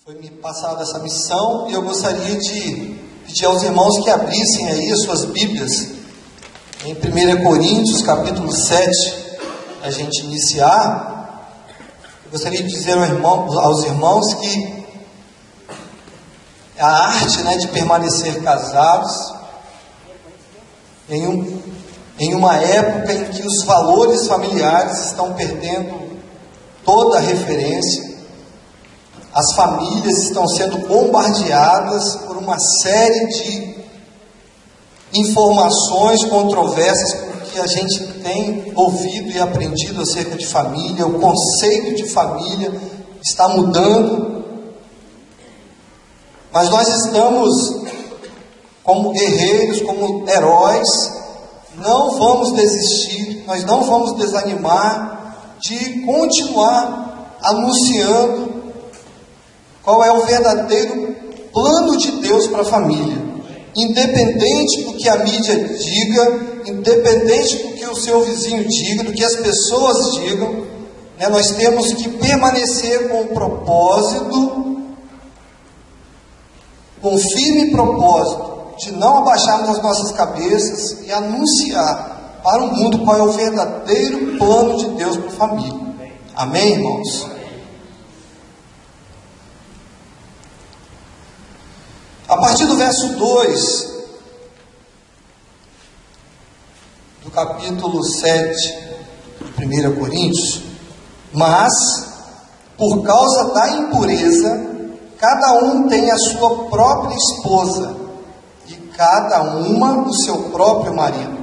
Foi me passada essa missão e eu gostaria de pedir aos irmãos que abrissem aí as suas Bíblias em 1 Coríntios, capítulo 7, a gente iniciar. Eu gostaria de dizer aos irmãos que a arte, de permanecer casados em uma época em que os valores familiares estão perdendo toda a referência, as famílias estão sendo bombardeadas por uma série de informações controversas, porque a gente tem ouvido e aprendido acerca de família, o conceito de família está mudando, mas nós estamos como guerreiros, como heróis, não vamos desistir, nós não vamos desanimar de continuar anunciando qual é o verdadeiro plano de Deus para a família. Independente do que a mídia diga, independente do que o seu vizinho diga, do que as pessoas digam, nós temos que permanecer com o propósito, com firme propósito, de não abaixarmos as nossas cabeças e anunciar para o mundo qual é o verdadeiro plano de Deus para a família. Amém, irmãos? A partir do verso 2 do capítulo 7 de 1 Coríntios, mas, por causa da impureza, cada um tem a sua própria esposa, e cada uma o seu próprio marido.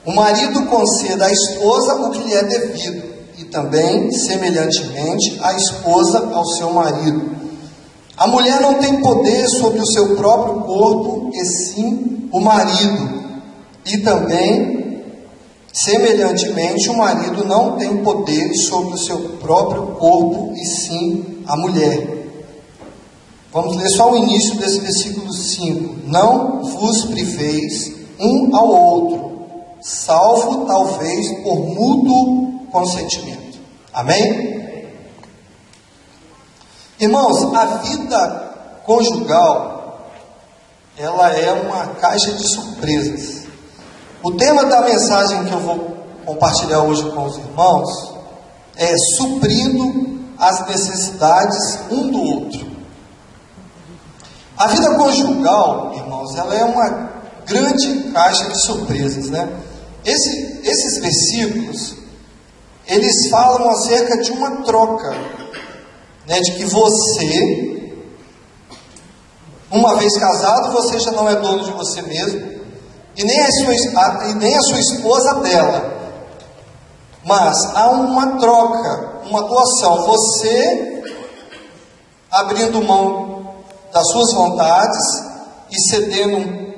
O marido conceda à esposa o que lhe é devido, e também, semelhantemente, a esposa ao seu marido. A mulher não tem poder sobre o seu próprio corpo, e sim o marido. E também, semelhantemente, o marido não tem poder sobre o seu próprio corpo, e sim a mulher. Vamos ler só o início desse versículo 5. Não vos priveis um ao outro, salvo talvez por mútuo consentimento. Amém? Irmãos, a vida conjugal, ela é uma caixa de surpresas. O tema da mensagem que eu vou compartilhar hoje com os irmãos é suprindo as necessidades um do outro. A vida conjugal, irmãos, ela é uma grande caixa de surpresas, Esses versículos, eles falam acerca de uma troca, de que você, uma vez casado, você já não é dono de você mesmo, e nem a sua esposa dela, mas há uma troca, uma doação, você abrindo mão das suas vontades e cedendo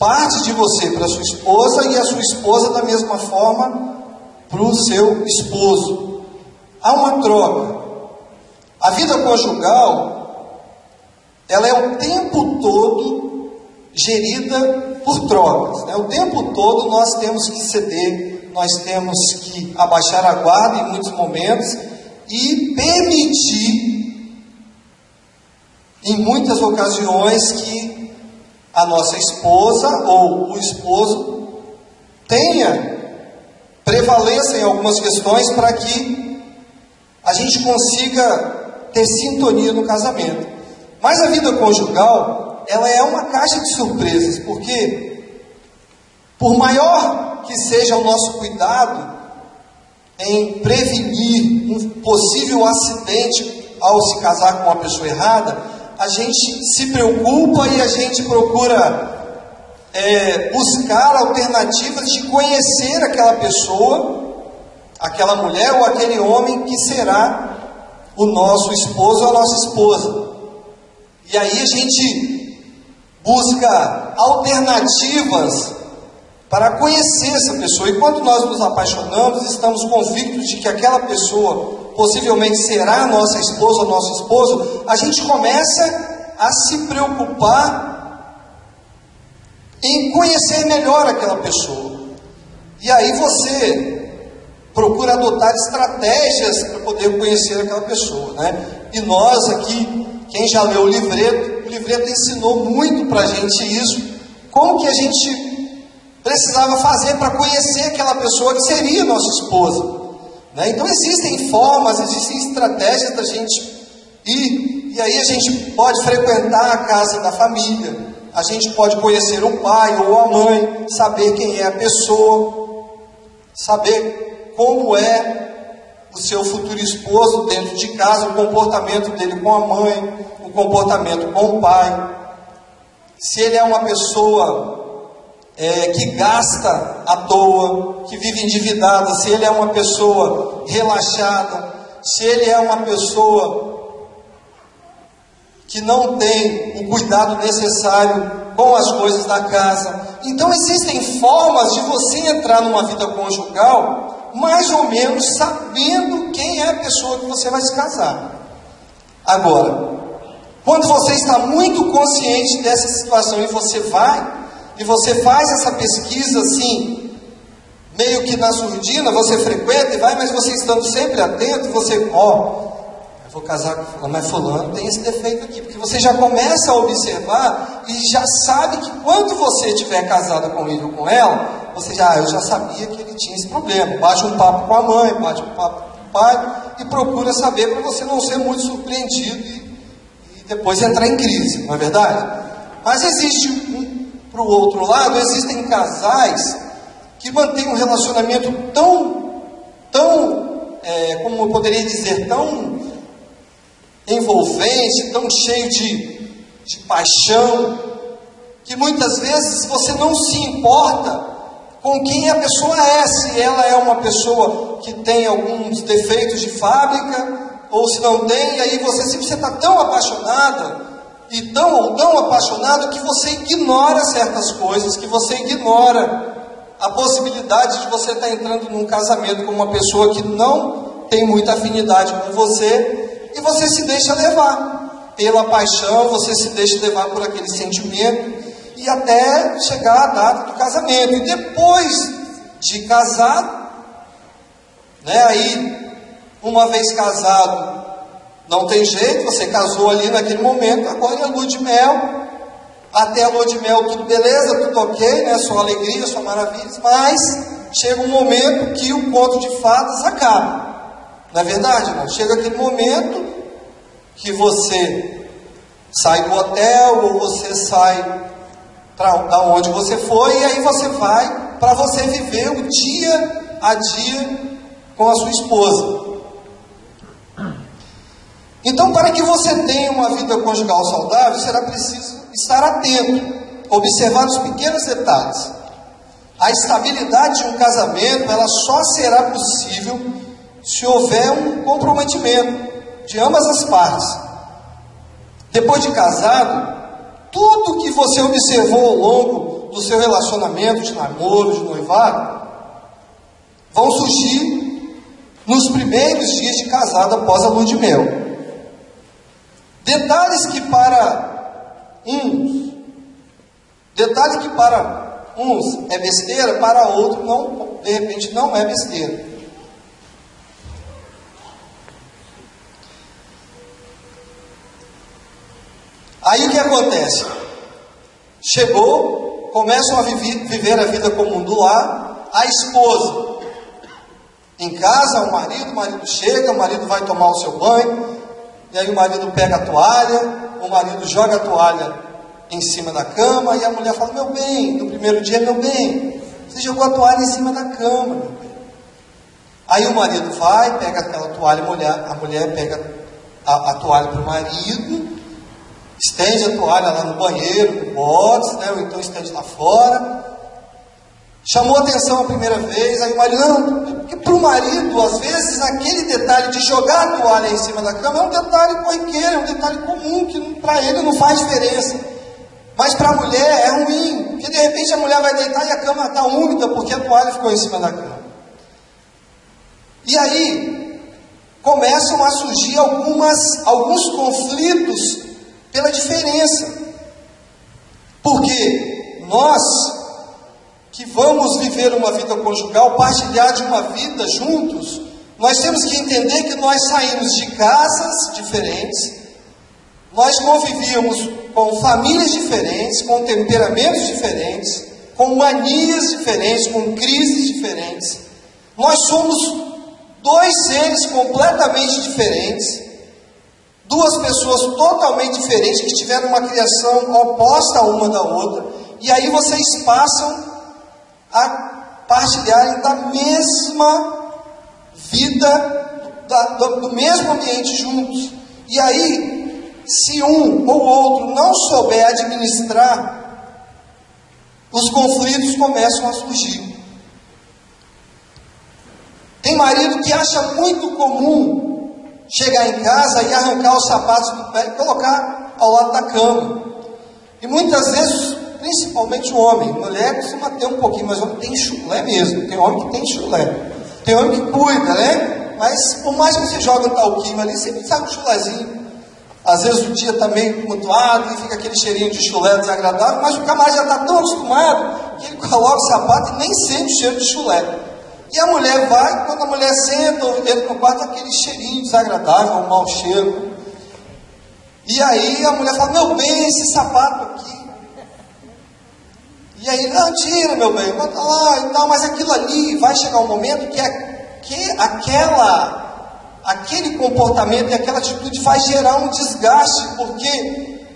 parte de você para a sua esposa, e a sua esposa da mesma forma para o seu esposo. Há uma troca. A vida conjugal, ela é o tempo todo gerida por trocas. O tempo todo nós temos que ceder, nós temos que abaixar a guarda em muitos momentos e permitir, em muitas ocasiões, que a nossa esposa ou o esposo tenha prevalência em algumas questões para que a gente consiga ter sintonia no casamento. Mas a vida conjugal, ela é uma caixa de surpresas, porque por maior que seja o nosso cuidado em prevenir um possível acidente ao se casar com uma pessoa errada, a gente se preocupa e a gente procura buscar alternativas de conhecer aquela pessoa, aquela mulher ou aquele homem que será o nosso esposo ou a nossa esposa. E aí a gente busca alternativas para conhecer essa pessoa. E quando nós nos apaixonamos, estamos convictos de que aquela pessoa possivelmente será a nossa esposa ou nosso esposo, a gente começa a se preocupar em conhecer melhor aquela pessoa. E aí você procura adotar estratégias para poder conhecer aquela pessoa, E nós aqui, Quem já leu o livreto ensinou muito para a gente isso, como que a gente precisava fazer para conhecer aquela pessoa que seria nossa esposa, né? Então existem formas, existem estratégias da gente ir, e aí a gente pode frequentar a casa da família, a gente pode conhecer o pai ou a mãe, saber quem é a pessoa, saber como é o seu futuro esposo dentro de casa, o comportamento dele com a mãe, o comportamento com o pai, se ele é uma pessoa que gasta à toa, que vive endividada, se ele é uma pessoa relaxada, se ele é uma pessoa que não tem o cuidado necessário com as coisas da casa. Então existem formas de você entrar numa vida conjugal, mais ou menos sabendo quem é a pessoa que você vai se casar. Agora, quando você está muito consciente dessa situação e você faz essa pesquisa assim, meio que na surdina, você frequenta e vai, mas você estando sempre atento, você, eu vou casar com fulano, mas fulano tem esse defeito aqui, porque você já começa a observar e já sabe que quando você estiver casado com ele ou com ela, você já, eu já sabia que ele tinha esse problema. Bate um papo com a mãe, bate um papo com o pai e procura saber para você não ser muito surpreendido e depois entrar em crise, não é verdade? Mas existe, para o outro lado, existem casais que mantêm um relacionamento tão, como eu poderia dizer, tão envolvente, tão cheio de paixão, que muitas vezes você não se importa com quem a pessoa é, se ela é uma pessoa que tem alguns defeitos de fábrica, ou se não tem, e aí você está tão apaixonada, e tão apaixonado, que você ignora certas coisas, que você ignora a possibilidade de você estar entrando num casamento com uma pessoa que não tem muita afinidade com você, e você se deixa levar pela paixão, você se deixa levar por aquele sentimento, e até chegar a data do casamento. E depois de casado, né, aí, uma vez casado, não tem jeito, você casou ali naquele momento, agora é a lua de mel. Até a lua de mel tudo beleza, tudo ok, né, só alegria, só maravilhas, mas chega um momento que o conto de fadas acaba. Não é verdade, irmão? Chega aquele momento que você sai do hotel, ou você sai para onde você foi, e aí você vai para você viver o dia a dia com a sua esposa. Então, para que você tenha uma vida conjugal saudável, será preciso estar atento, observar os pequenos detalhes. A estabilidade de um casamento, ela só será possível se houver um comprometimento de ambas as partes. Depois de casado, tudo que você observou ao longo do seu relacionamento, de namoro, de noivado, vão surgir nos primeiros dias de casado após a lua de mel. Detalhes que para uns é besteira, para outros não, de repente não é besteira. Aí o que acontece? Chegou, começam a viver a vida comum do lar, a esposa em casa, o marido chega, o marido vai tomar o seu banho, e aí o marido pega a toalha, o marido joga a toalha em cima da cama, e a mulher fala, meu bem, no primeiro dia, meu bem, você jogou a toalha em cima da cama, meu bem. Aí o marido vai, pega aquela toalha, a mulher pega a toalha para o marido, estende a toalha lá no banheiro, no box, né, ou então estende lá fora. Chamou atenção a primeira vez, aí o marido, não, porque para o marido, às vezes, aquele detalhe de jogar a toalha em cima da cama é um detalhe corriqueiro, é um detalhe comum, que para ele não faz diferença. Mas para a mulher é ruim, porque de repente a mulher vai deitar e a cama está úmida, porque a toalha ficou em cima da cama. E aí, começam a surgir alguns conflitos pela diferença. Porque nós que vamos viver uma vida conjugal, partilhar de uma vida juntos, nós temos que entender que nós saímos de casas diferentes, nós convivíamos com famílias diferentes, com temperamentos diferentes, com manias diferentes, com crises diferentes. Nós somos dois seres completamente diferentes, duas pessoas totalmente diferentes, que tiveram uma criação oposta uma da outra, e aí vocês passam a partilharem da mesma vida, do mesmo ambiente juntos. E aí, se um ou outro não souber administrar, os conflitos começam a surgir. Tem marido que acha muito comum chegar em casa e arrancar os sapatos do pé e colocar ao lado da cama. E muitas vezes, principalmente o homem, mulher costuma ter um pouquinho, mas o homem tem chulé mesmo. Tem homem que tem chulé. Tem homem que cuida, né? Mas por mais que você joga um talquinho ali, sempre sai um chulézinho. Às vezes o dia está meio tumultuado e fica aquele cheirinho de chulé desagradável, mas o camarada já está tão acostumado que ele coloca o sapato e nem sente o cheiro de chulé. E a mulher vai, quando a mulher senta ou entra no quarto, aquele cheirinho desagradável, um mau cheiro. E aí a mulher fala: meu bem, esse sapato aqui. E aí, não, tira, meu bem, bota lá e tal, mas aquilo ali vai chegar um momento que aquele comportamento e aquela atitude vai gerar um desgaste, porque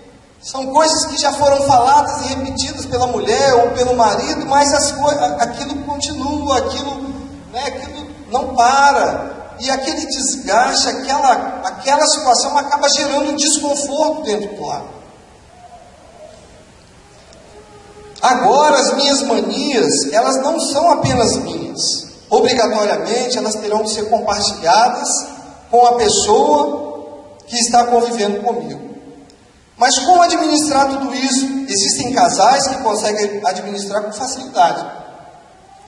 são coisas que já foram faladas e repetidas pela mulher ou pelo marido, mas aquilo continua, aquilo não para, e aquele desgaste, aquela situação acaba gerando um desconforto dentro do lar. Agora, as minhas manias, elas não são apenas minhas. Obrigatoriamente, elas terão de ser compartilhadas com a pessoa que está convivendo comigo. Mas como administrar tudo isso? Existem casais que conseguem administrar com facilidade,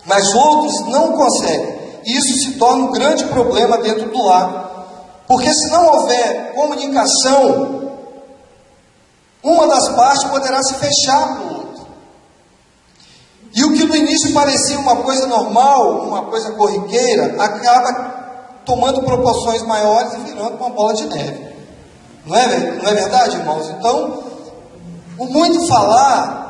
mas outros não conseguem. E isso se torna um grande problema dentro do lar. Porque se não houver comunicação, uma das partes poderá se fechar para o outro. E o que no início parecia uma coisa normal, uma coisa corriqueira, acaba tomando proporções maiores e virando uma bola de neve. Não é verdade, irmãos? Então, o muito falar,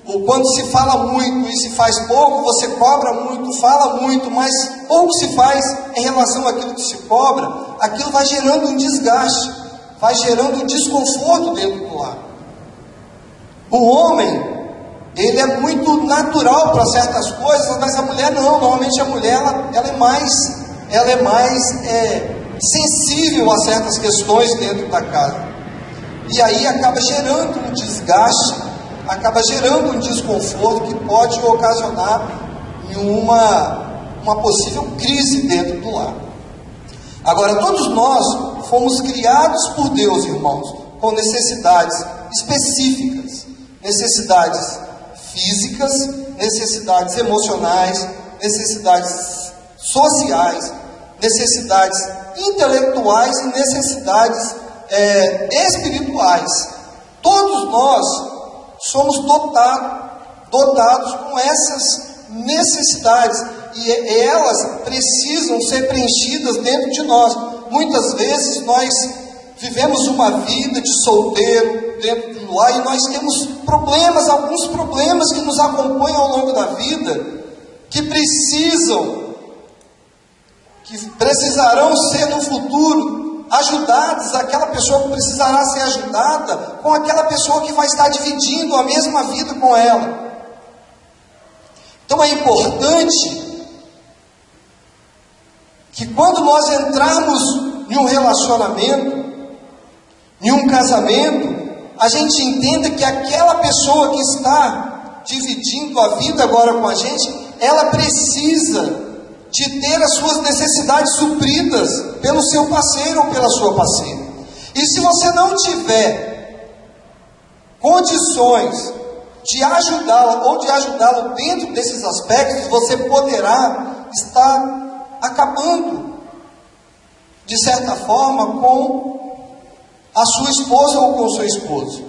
ou quando se fala muito e se faz pouco, você cobra muito, fala muito, mas pouco se faz em relação àquilo que se cobra, aquilo vai gerando um desgaste, vai gerando um desconforto dentro do lar. O homem, ele é muito natural para certas coisas, mas a mulher não. Normalmente a mulher ela é mais sensível a certas questões dentro da casa. E aí acaba gerando um desgaste, acaba gerando um desconforto que pode ocasionar uma possível crise dentro do lar. Agora, todos nós fomos criados por Deus, irmãos, com necessidades específicas, necessidades físicas, necessidades emocionais, necessidades sociais, necessidades intelectuais e necessidades espirituais. Todos nós somos dotados com essas necessidades e elas precisam ser preenchidas dentro de nós. Muitas vezes nós vivemos uma vida de solteiro dentro do lar e nós temos alguns problemas que nos acompanham ao longo da vida, que precisarão ser no futuro ajudados. Aquela pessoa que precisará ser ajudada com aquela pessoa que vai estar dividindo a mesma vida com ela. Então é importante que quando nós entrarmos em um relacionamento, em um casamento, a gente entenda que aquela pessoa que está dividindo a vida agora com a gente, ela precisa de ter as suas necessidades supridas pelo seu parceiro ou pela sua parceira. E se você não tiver condições de ajudá-la ou de ajudá-lo dentro desses aspectos, você poderá estar acabando, de certa forma, com a sua esposa ou com o seu esposo.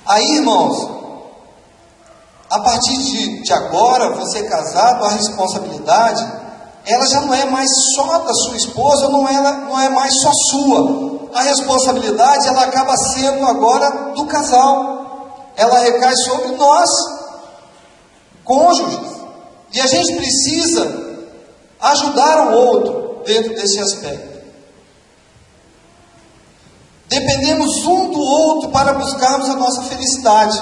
Aí, irmãos, a partir de agora, você casado, a responsabilidade, ela já não é mais só da sua esposa, não é mais só sua. A responsabilidade, ela acaba sendo agora do casal. Ela recai sobre nós, cônjuges. E a gente precisa ajudar o outro dentro desse aspecto. Dependemos um do outro para buscarmos a nossa felicidade.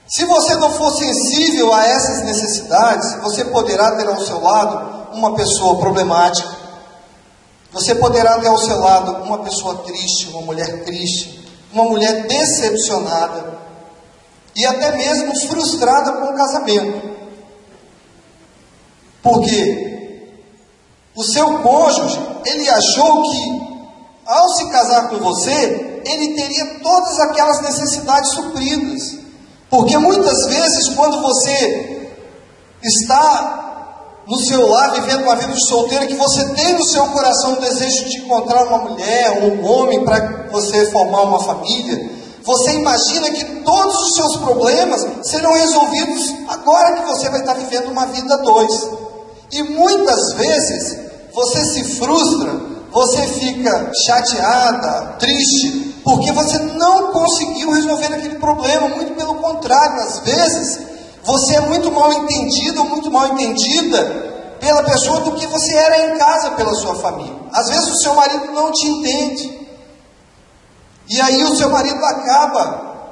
Se você não for sensível a essas necessidades, você poderá ter ao seu lado uma pessoa problemática. Você poderá ter ao seu lado uma pessoa triste, uma mulher decepcionada e até mesmo frustrada com o casamento. Porque o seu cônjuge, ele achou que ao se casar com você, ele teria todas aquelas necessidades supridas. Porque muitas vezes, quando você está no seu lar, vivendo uma vida de solteiro, que você tem no seu coração o desejo de encontrar uma mulher ou um homem para você formar uma família, você imagina que todos os seus problemas serão resolvidos agora que você vai estar vivendo uma vida a dois. E muitas vezes, você se frustra, você fica chateada, triste, porque você não conseguiu resolver aquele problema. Muito pelo contrário, às vezes, você é muito mal entendido ou muito mal entendida pela pessoa do que você era em casa pela sua família. Às vezes o seu marido não te entende. E aí o seu marido acaba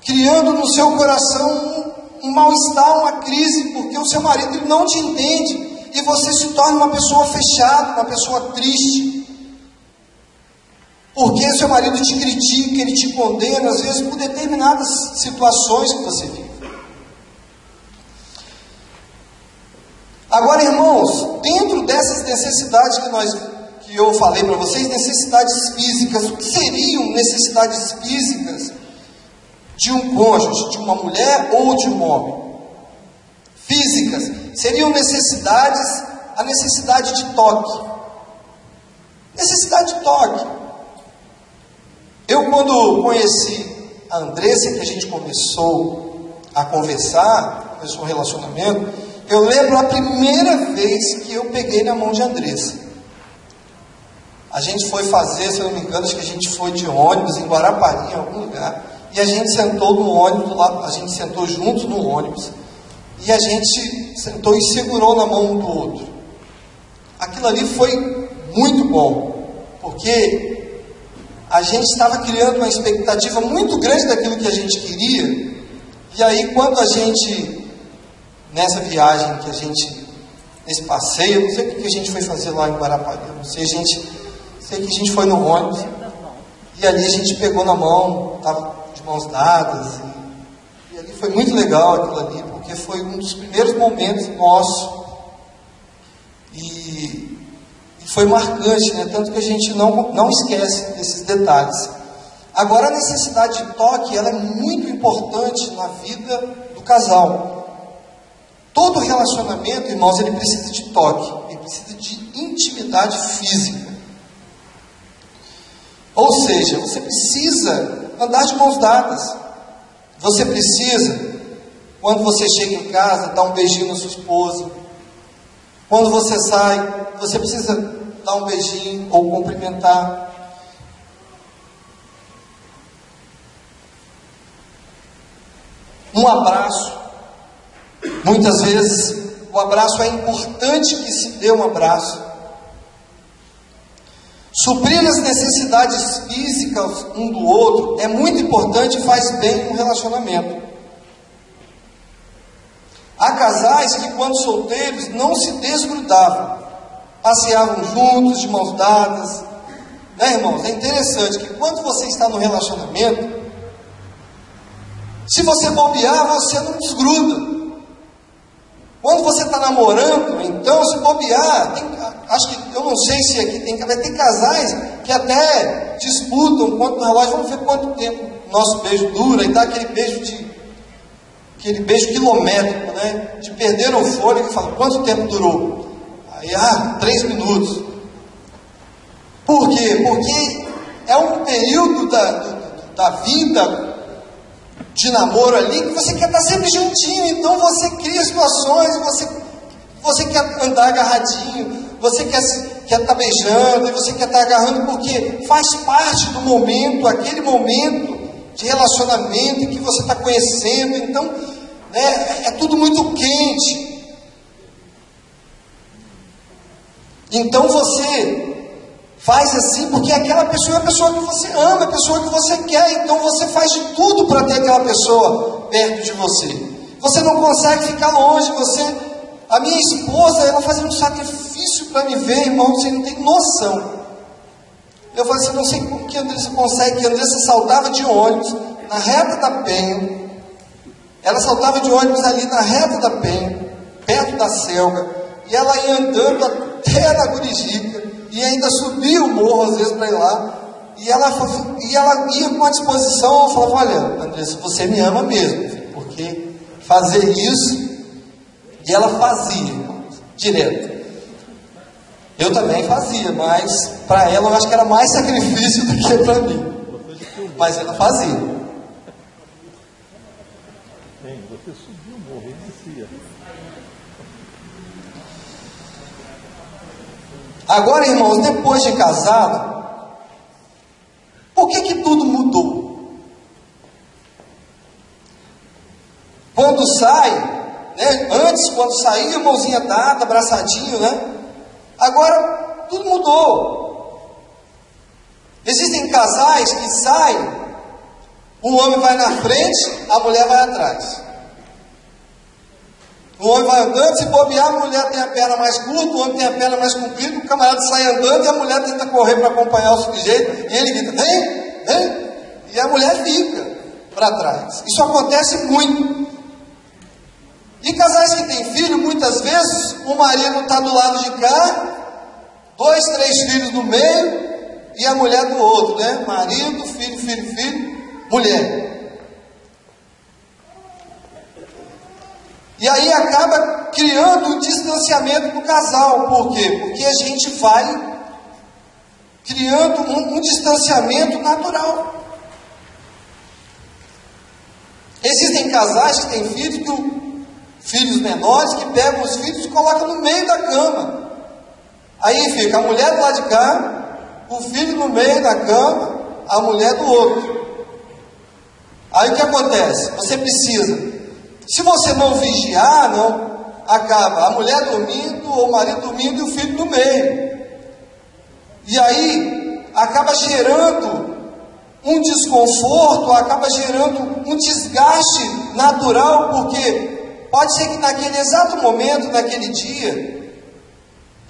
criando no seu coração um mal-estar, uma crise, porque o seu marido não te entende. E você se torna uma pessoa fechada, uma pessoa triste. Porque seu marido te critica, ele te condena, às vezes por determinadas situações que você vive. Agora, irmãos, dentro dessas necessidades que eu falei para vocês, necessidades físicas, o que seriam necessidades físicas de um cônjuge, de uma mulher ou de um homem? Físicas, seriam necessidades, a necessidade de toque. Necessidade de toque. Eu, quando conheci a Andressa, que a gente começou a conversar, começou um relacionamento, eu lembro a primeira vez que eu peguei na mão de Andressa. A gente foi fazer, se eu não me engano, acho que a gente foi de ônibus em Guarapari, em algum lugar, e a gente sentou no ônibus, lá, a gente sentou juntos no ônibus, e a gente sentou e segurou na mão um do outro. Aquilo ali foi muito bom, porque a gente estava criando uma expectativa muito grande daquilo que a gente queria. E aí, quando a gente, nessa viagem que a gente, nesse passeio, não sei o que a gente foi fazer lá em Guarapari, não sei, sei que a gente foi no ônibus, e ali a gente pegou na mão, estava de mãos dadas, e ali foi muito legal aquilo ali, porque foi um dos primeiros momentos nossos, e foi marcante, né? Tanto que a gente não esquece desses detalhes. Agora, a necessidade de toque, ela é muito importante na vida do casal. Todo relacionamento, irmãos, ele precisa de toque, ele precisa de intimidade física. Ou seja, você precisa andar de mãos dadas. Você precisa, quando você chega em casa, dar um beijinho na sua esposa. Quando você sai, você precisa dar um beijinho ou cumprimentar. Um abraço. Muitas vezes o abraço é importante que se dê um abraço. Suprir as necessidades físicas um do outro é muito importante e faz bem no relacionamento. Há casais que, quando solteiros, não se desgrudavam, passeavam juntos, de mãos dadas. Né, irmãos? É interessante que quando você está no relacionamento, se você bobear, você não desgruda. Quando você está namorando, então, se bobear, acho que, eu não sei se aqui vai ter casais que até disputam quanto na relógio, vamos ver quanto tempo o nosso beijo dura, e dá aquele beijo quilométrico, né? De perder o fôlego e falar, quanto tempo durou? Aí, 3 minutos. Por quê? Porque é um período da vida de namoro ali, que você quer estar sempre juntinho, então você cria situações, você quer andar agarradinho, você quer estar beijando, e você quer estar agarrando, porque faz parte do momento, aquele momento de relacionamento em que você está conhecendo, então, né, é tudo muito quente. Então você faz assim porque aquela pessoa é a pessoa que você ama, é a pessoa que você quer, então você faz de tudo para ter aquela pessoa perto de você. Você não consegue ficar longe, a minha esposa, ela fazia um sacrifício para me ver, irmão, você não tem noção. Eu falei assim, não sei como que a Andressa consegue, que a Andressa saltava de ônibus na reta da Penha, ela saltava de ônibus ali na reta da Penha, perto da Selga, e ela ia andando até na Gurijica, e ainda subia o morro às vezes para ir lá, e ela ia com a disposição. Eu falava, olha, Andressa, você me ama mesmo, porque fazer isso, e ela fazia, direto. Eu também fazia, mas para ela eu acho que era mais sacrifício do que para mim, mas ela fazia. Você subiu o morro e descia. Agora, irmãos, depois de casado, por que tudo mudou? Quando sai, né? Antes, quando saía, mãozinha dada, abraçadinho, né? Agora, tudo mudou. Existem casais que saem, o homem vai na frente, a mulher vai atrás. O homem vai andando, se bobear, a mulher tem a perna mais curta, o homem tem a perna mais comprida, o camarada sai andando e a mulher tenta correr para acompanhar o sujeito, e ele grita, vem, e a mulher fica para trás. Isso acontece muito. E casais que têm filho, muitas vezes, o marido está do lado de cá, 2, 3 filhos no meio, e a mulher do outro, né? Marido, filho, mulher. E aí acaba criando um distanciamento do casal. Por quê? Porque a gente vai criando um distanciamento natural. Existem casais que têm filhos menores, que pegam os filhos e colocam no meio da cama. Aí fica a mulher do lado de cá, o filho no meio da cama, a mulher do outro. Aí o que acontece? Você precisa... Se você não vigiar, acaba a mulher dormindo, ou o marido dormindo e o filho no meio. E aí, acaba gerando um desconforto, acaba gerando um desgaste natural, porque pode ser que naquele exato momento, naquele dia,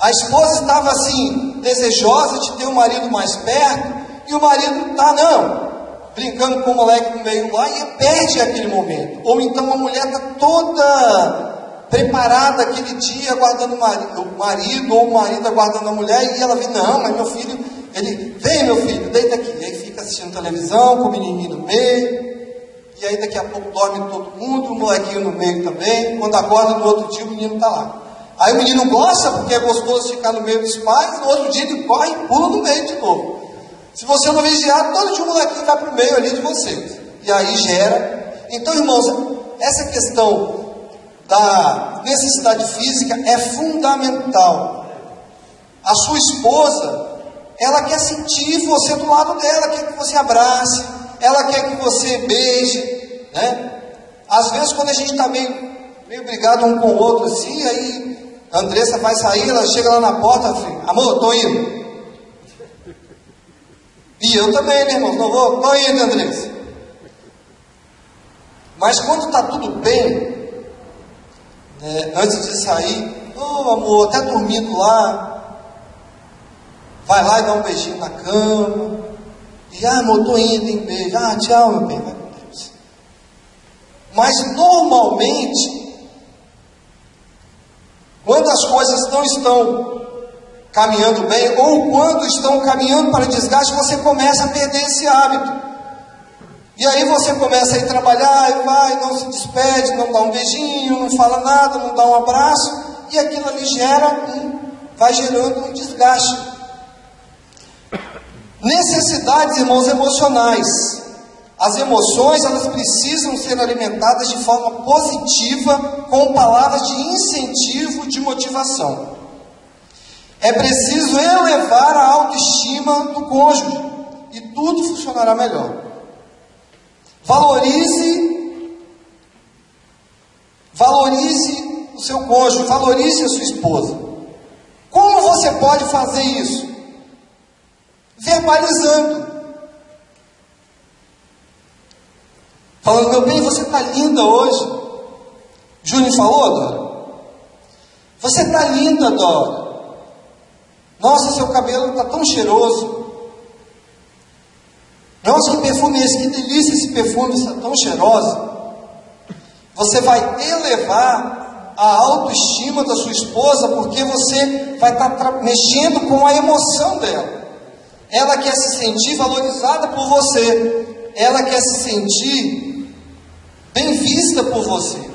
a esposa estava assim, desejosa de ter o marido mais perto, e o marido está, brincando com o moleque no meio lá, e perde aquele momento. Ou então a mulher está toda preparada aquele dia, aguardando o marido, ou o marido aguardando a mulher, e ela vem, não, mas meu filho, vem meu filho, deita aqui. E aí fica assistindo televisão, com o menininho no meio, e aí daqui a pouco dorme todo mundo, o molequinho no meio também. Quando acorda no outro dia, o menino está lá. Aí o menino gosta, porque é gostoso ficar no meio dos pais, no outro dia ele corre e pula no meio de novo. Se você não vigiar, todo dia o molequinho vai para o meio ali de vocês. E aí gera. Então, irmãos, essa questão da necessidade física é fundamental. A sua esposa, ela quer sentir você do lado dela, quer que você abrace, ela quer que você beije, né? Às vezes, quando a gente está meio brigado um com o outro assim, aí a Andressa vai sair, ela chega lá na porta, assim, amor, estou indo. E eu também, né, irmãos? Não vou, estou indo, Andressa. Mas quando está tudo bem, antes de sair, amor, até dormindo lá, vai lá e dá um beijinho na cama, e amor, estou indo, hein, beijo, tchau, meu bem, vai com Deus. Mas normalmente, quando as coisas não estão caminhando bem, ou quando estão caminhando para desgaste, você começa a perder esse hábito. E aí você começa a ir trabalhar, e vai, não se despede, não dá um beijinho, não fala nada, não dá um abraço, e aquilo ali vai gerando um desgaste. Necessidades, irmãos, emocionais. As emoções, elas precisam ser alimentadas de forma positiva, com palavras de incentivo, de motivação. É preciso elevar a autoestima do cônjuge e tudo funcionará melhor. Valorize o seu cônjuge, valorize a sua esposa. Como você pode fazer isso? Verbalizando. Falando, meu bem, você está linda hoje. Júnior falou, Dora? Você está linda, Dora. Nossa, seu cabelo está tão cheiroso. Nossa, que perfume é esse? Que delícia esse perfume, está tão cheirosa. Você vai elevar a autoestima da sua esposa, porque você vai estar mexendo com a emoção dela. Ela quer se sentir valorizada por você. Ela quer se sentir bem vista por você.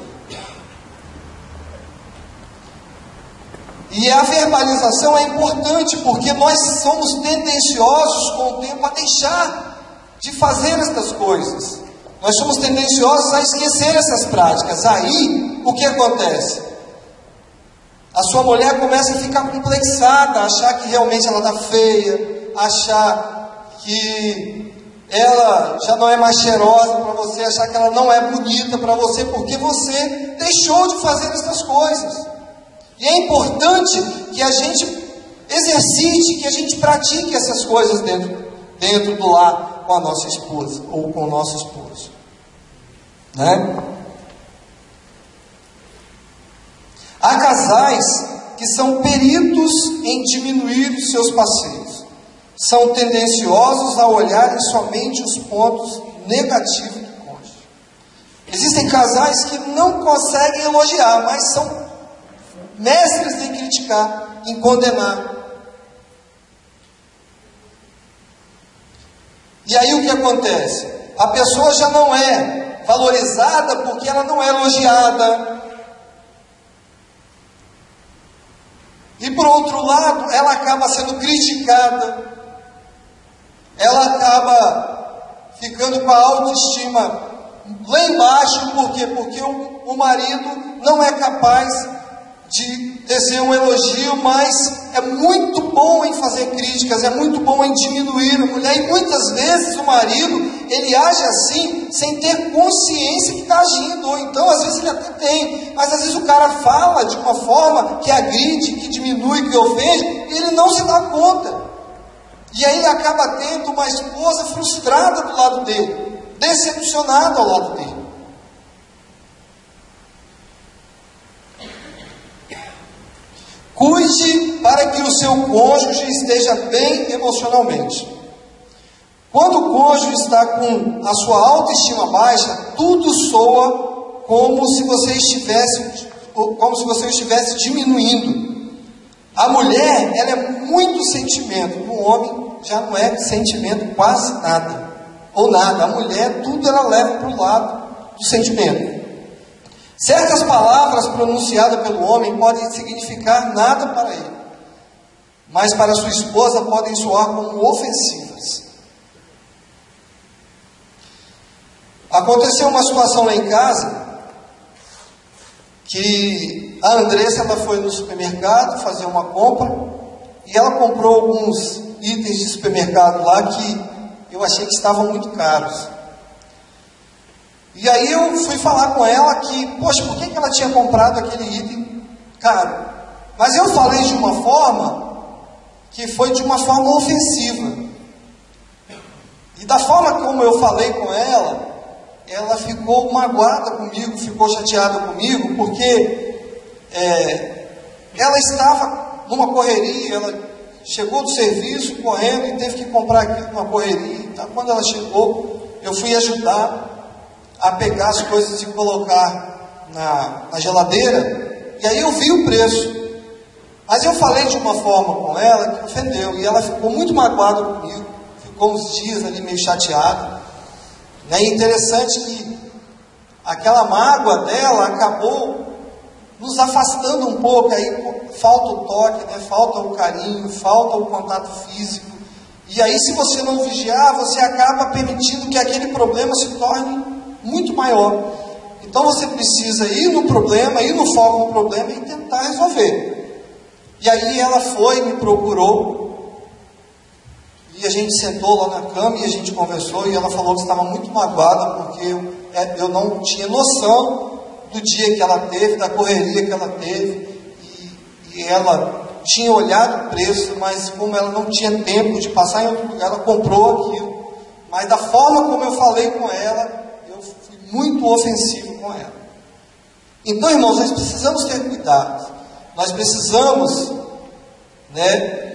E a verbalização é importante, porque nós somos tendenciosos com o tempo a deixar de fazer estas coisas. Nós somos tendenciosos a esquecer essas práticas. Aí, o que acontece? A sua mulher começa a ficar complexada, a achar que realmente ela está feia, achar que ela já não é mais cheirosa para você, achar que ela não é bonita para você, porque você deixou de fazer essas coisas. E é importante que a gente exercite, que a gente pratique essas coisas dentro do lar com a nossa esposa ou com o nosso esposo, né? Há casais que são peritos em diminuir os seus parceiros, são tendenciosos a olharem somente os pontos negativos do cônjuge. Existem casais que não conseguem elogiar, mas são mestres em criticar, em condenar. E aí o que acontece? A pessoa já não é valorizada porque ela não é elogiada. E por outro lado, ela acaba sendo criticada. Ela acaba ficando com a autoestima lá embaixo. Por quê? Porque o marido não é capaz de tecer um elogio, mas é muito bom em fazer críticas, é muito bom em diminuir a mulher. E muitas vezes o marido, ele age assim, sem ter consciência que está agindo. Ou então, às vezes ele até tem, mas às vezes o cara fala de uma forma que agride, que diminui, que ofende, e ele não se dá conta. E aí ele acaba tendo uma esposa frustrada do lado dele, decepcionada ao lado dele. Cuide para que o seu cônjuge esteja bem emocionalmente. Quando o cônjuge está com a sua autoestima baixa, tudo soa como se você estivesse diminuindo. A mulher, ela é muito sentimento. O homem já não é sentimento quase nada. Ou nada. A mulher, tudo ela leva para o lado do sentimento. Certas palavras pronunciadas pelo homem podem significar nada para ele, mas para sua esposa podem soar como ofensivas. Aconteceu uma situação lá em casa, que a Andressa ela foi no supermercado fazer uma compra, e ela comprou alguns itens de supermercado lá que eu achei que estavam muito caros. E aí eu fui falar com ela que, poxa, por que ela tinha comprado aquele item caro? Mas eu falei de uma forma que foi de uma forma ofensiva. E da forma como eu falei com ela, ela ficou magoada comigo, ficou chateada comigo, porque ela estava numa correria, ela chegou do serviço correndo e teve que comprar aquilo numa correria. Então, quando ela chegou, eu fui ajudar a pegar as coisas e colocar na geladeira, e aí eu vi o preço. Mas eu falei de uma forma com ela que ofendeu, e ela ficou muito magoada comigo, ficou uns dias ali meio chateada. E é interessante que aquela mágoa dela acabou nos afastando um pouco. Aí falta o toque, né? Falta o carinho, falta o contato físico, E aí, se você não vigiar, você acaba permitindo que aquele problema se torne muito maior. Então você precisa ir no problema, ir no foco no problema e tentar resolver. E aí ela foi, me procurou, e a gente sentou lá na cama e a gente conversou, e ela falou que estava muito magoada, porque eu não tinha noção do dia que ela teve, da correria que ela teve, e ela tinha olhado o preço, mas como ela não tinha tempo de passar em outro lugar, ela comprou aquilo. Mas da forma como eu falei com ela, eu fui muito ofensivo com ela. Então, irmãos, nós precisamos ter cuidado. Nós precisamos,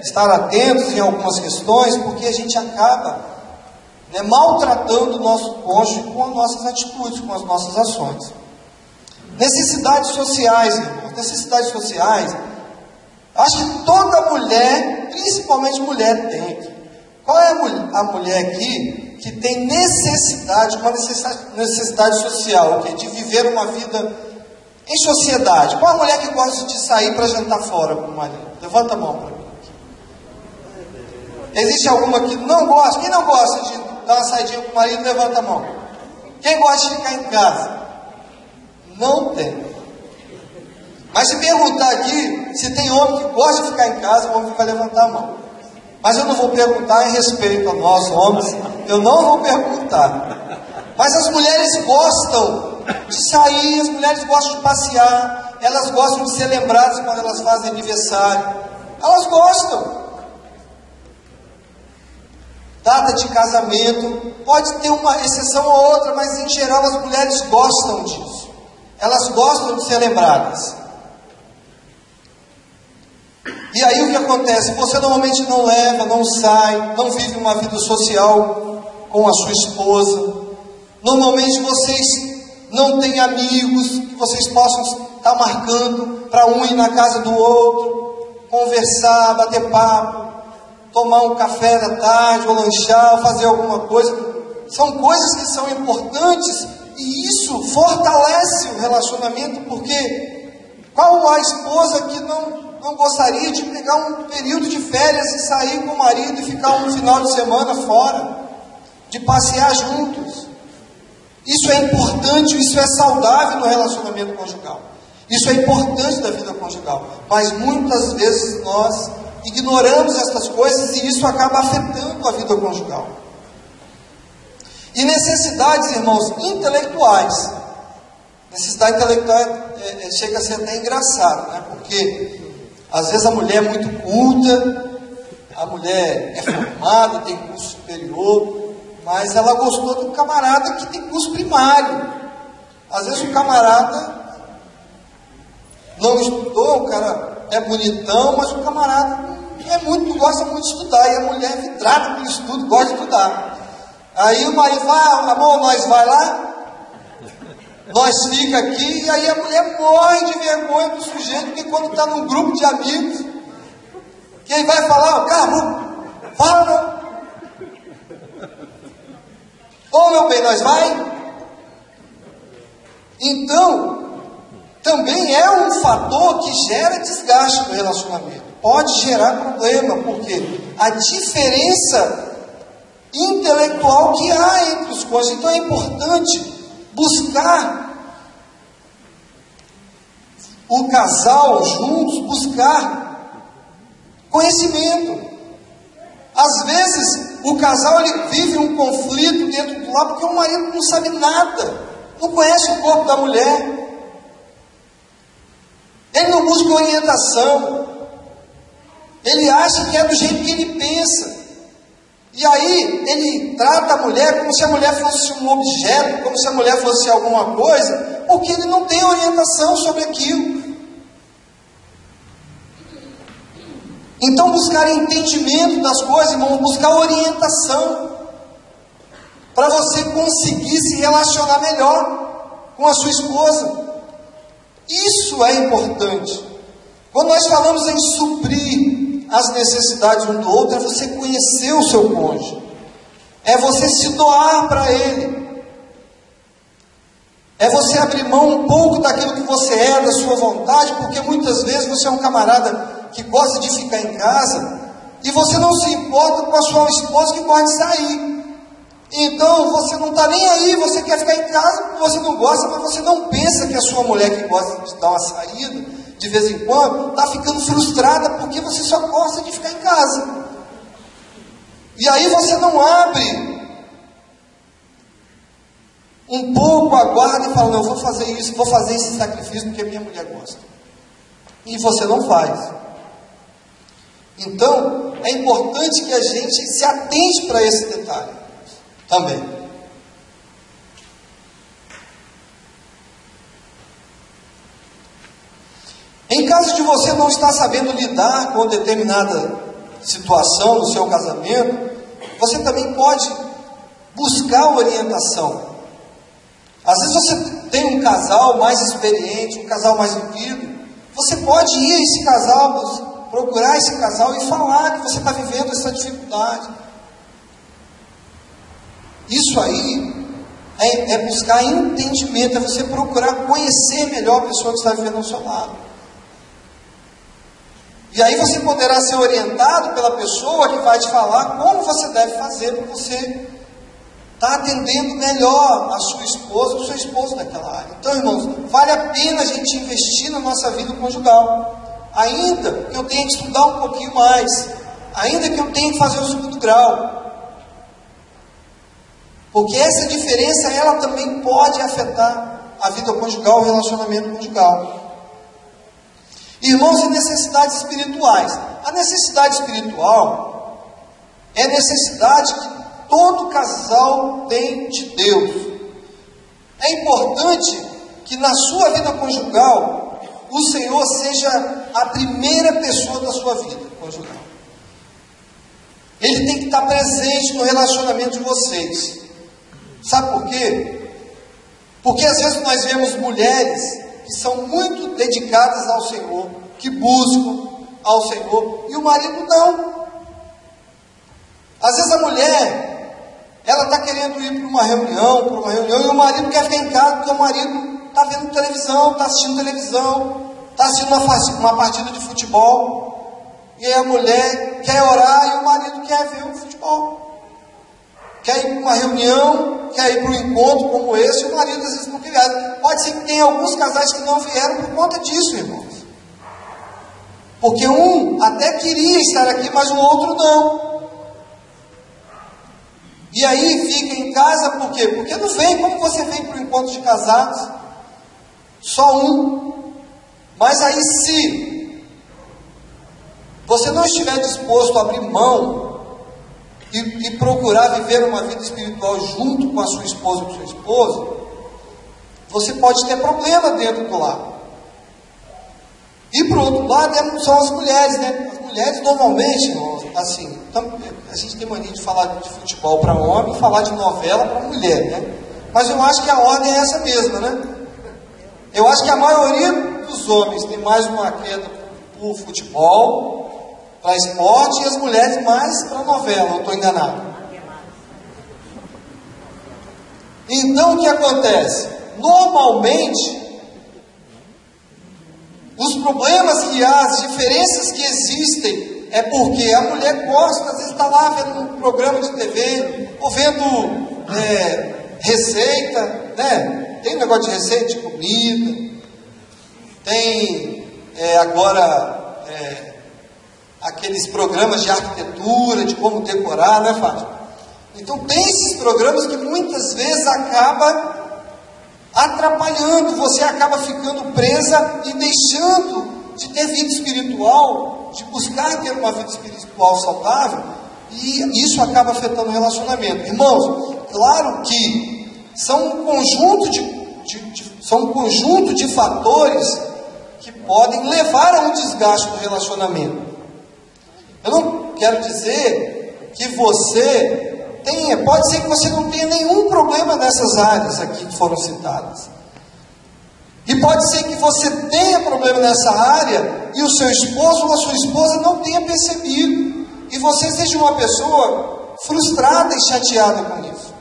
estar atentos em algumas questões, porque a gente acaba, maltratando o nosso cônjuge com as nossas atitudes, com as nossas ações. Necessidades sociais, irmãos. Necessidades sociais, acho que toda mulher, principalmente mulher, tem. Qual é a mulher aqui que tem necessidade, uma necessidade social, de viver uma vida em sociedade? Qual é a mulher que gosta de sair para jantar fora com o marido? Levanta a mão para mim. Existe alguma que não gosta? Quem não gosta de dar uma saidinha com o marido, levanta a mão. Quem gosta de ficar em casa? Não tem. Mas se perguntar aqui, se tem homem que gosta de ficar em casa, o homem vai levantar a mão. Mas eu não vou perguntar em respeito a nós homens, eu não vou perguntar. Mas as mulheres gostam de sair, as mulheres gostam de passear, elas gostam de ser lembradas quando elas fazem aniversário. Elas gostam. Data de casamento, pode ter uma exceção ou outra, mas em geral as mulheres gostam disso. Elas gostam de ser lembradas. E aí o que acontece? Você normalmente não leva, não sai, não vive uma vida social com a sua esposa. Normalmente vocês não têm amigos que vocês possam estar marcando para um ir na casa do outro, conversar, bater papo, tomar um café da tarde, ou lanchar, ou fazer alguma coisa. São coisas que são importantes e isso fortalece o relacionamento, porque qual a esposa que não gostaria de pegar um período de férias e sair com o marido e ficar um final de semana fora, de passear juntos? Isso é importante, isso é saudável no relacionamento conjugal. Isso é importante da vida conjugal. Mas muitas vezes nós ignoramos essas coisas e isso acaba afetando a vida conjugal. E necessidades, irmãos, intelectuais. Necessidade intelectual chega a ser até engraçado, né? Porque às vezes a mulher é muito culta, a mulher é formada, tem curso superior, mas ela gostou de um camarada que tem curso primário. Às vezes o camarada não estudou, o cara é bonitão, mas o camarada gosta muito de estudar, e a mulher é vidrada pelo estudo, gosta de estudar. Aí o marido fala, amor, nós vai lá, nós fica aqui, e aí a mulher morre de vergonha do sujeito, porque quando está num grupo de amigos, quem vai falar, cara, fala não. Ô meu bem, nós vai? Então, também é um fator que gera desgaste no relacionamento. Pode gerar problema, porque a diferença intelectual que há entre os cônjuges. Então é importante buscar o casal juntos, buscar conhecimento. Às vezes o casal ele vive um conflito dentro do lar porque o marido não sabe nada, não conhece o corpo da mulher, ele não busca orientação, ele acha que é do jeito que ele pensa, e aí ele trata a mulher como se a mulher fosse um objeto, como se a mulher fosse alguma coisa, porque ele não tem orientação sobre aquilo. Então buscar entendimento das coisas, irmãos, buscar orientação, para você conseguir se relacionar melhor com a sua esposa. Isso é importante. Quando nós falamos em suprir as necessidades um do outro, é você conhecer o seu cônjuge, é você se doar para ele, é você abrir mão um pouco daquilo que você da sua vontade, porque muitas vezes você é um camarada que gosta de ficar em casa, e você não se importa com a sua esposa que gosta de sair. Então você não está nem aí, você quer ficar em casa porque você não gosta, mas você não pensa que a sua mulher que gosta de dar uma saída de vez em quando está ficando frustrada porque você só gosta de ficar em casa. E aí você não abre um pouco a guarda e fala, não, eu vou fazer isso, vou fazer esse sacrifício porque minha mulher gosta. E você não faz. Então, é importante que a gente se atente para esse detalhe também. Em caso de você não estar sabendo lidar com determinada situação no seu casamento, você também pode buscar orientação. Às vezes você tem um casal mais experiente, um casal mais vivido, você pode ir a esse casal, procurar esse casal e falar que você está vivendo essa dificuldade. Isso aí é buscar entendimento, é você procurar conhecer melhor a pessoa que está vivendo ao seu lado. E aí você poderá ser orientado pela pessoa que vai te falar como você deve fazer para você estar atendendo melhor a sua esposa ou seu esposo naquela área. Então, irmãos, vale a pena a gente investir na nossa vida conjugal. Ainda que eu tenha que estudar um pouquinho mais, ainda que eu tenha que fazer o segundo grau. Porque essa diferença, ela também pode afetar a vida conjugal, o relacionamento conjugal. Irmãos, e necessidades espirituais. A necessidade espiritual é a necessidade que todo casal tem de Deus. É importante que na sua vida conjugal, o Senhor seja a primeira pessoa da sua vida conjugal. Ele tem que estar presente no relacionamento de vocês. Sabe por quê? Porque às vezes nós vemos mulheres que são muito dedicadas ao Senhor, que buscam ao Senhor, e o marido não. Às vezes a mulher, ela está querendo ir para uma reunião, e o marido quer ficar em casa, porque o marido está vendo televisão, está assistindo televisão, está assistindo uma partida de futebol, e aí a mulher quer orar e o marido quer ver o futebol. Quer ir para uma reunião, quer ir para um encontro como esse, e o marido às vezes não quer. Pode ser que tenha alguns casais que não vieram por conta disso, irmãos. Porque um até queria estar aqui, mas o outro não. E aí fica em casa por quê? Porque não vem, como você vem para o encontro de casados? Só um. Mas aí se você não estiver disposto a abrir mão e procurar viver uma vida espiritual junto com a sua esposa ou com o seu esposo, você pode ter problema dentro do lar. E por outro lado, são as mulheres, né? As mulheres normalmente, assim, a gente tem mania de falar de futebol para homem e falar de novela para mulher, né? Mas eu acho que a ordem é essa mesma, né? Eu acho que a maioria dos homens tem mais uma queda por futebol, para esporte, e as mulheres mais para novela, eu estou enganado. Então o que acontece? Normalmente, os problemas que há, as diferenças que existem, é porque a mulher gosta, às vezes está lá vendo um programa de TV, ou vendo receita, né? Tem um negócio de receita de comida, tem agora aqueles programas de arquitetura, de como decorar, né, Fátima? Então tem esses programas que muitas vezes acaba atrapalhando, você acaba ficando presa e deixando de ter vida espiritual, de buscar ter uma vida espiritual saudável, e isso acaba afetando o relacionamento. Irmãos, claro que são um conjunto de fatores que podem levar a um desgaste do relacionamento. Eu não quero dizer que você tenha, pode ser que você não tenha nenhum problema nessas áreas aqui que foram citadas. E pode ser que você tenha problema nessa área e o seu esposo ou a sua esposa não tenha percebido. E você seja uma pessoa frustrada e chateada com isso.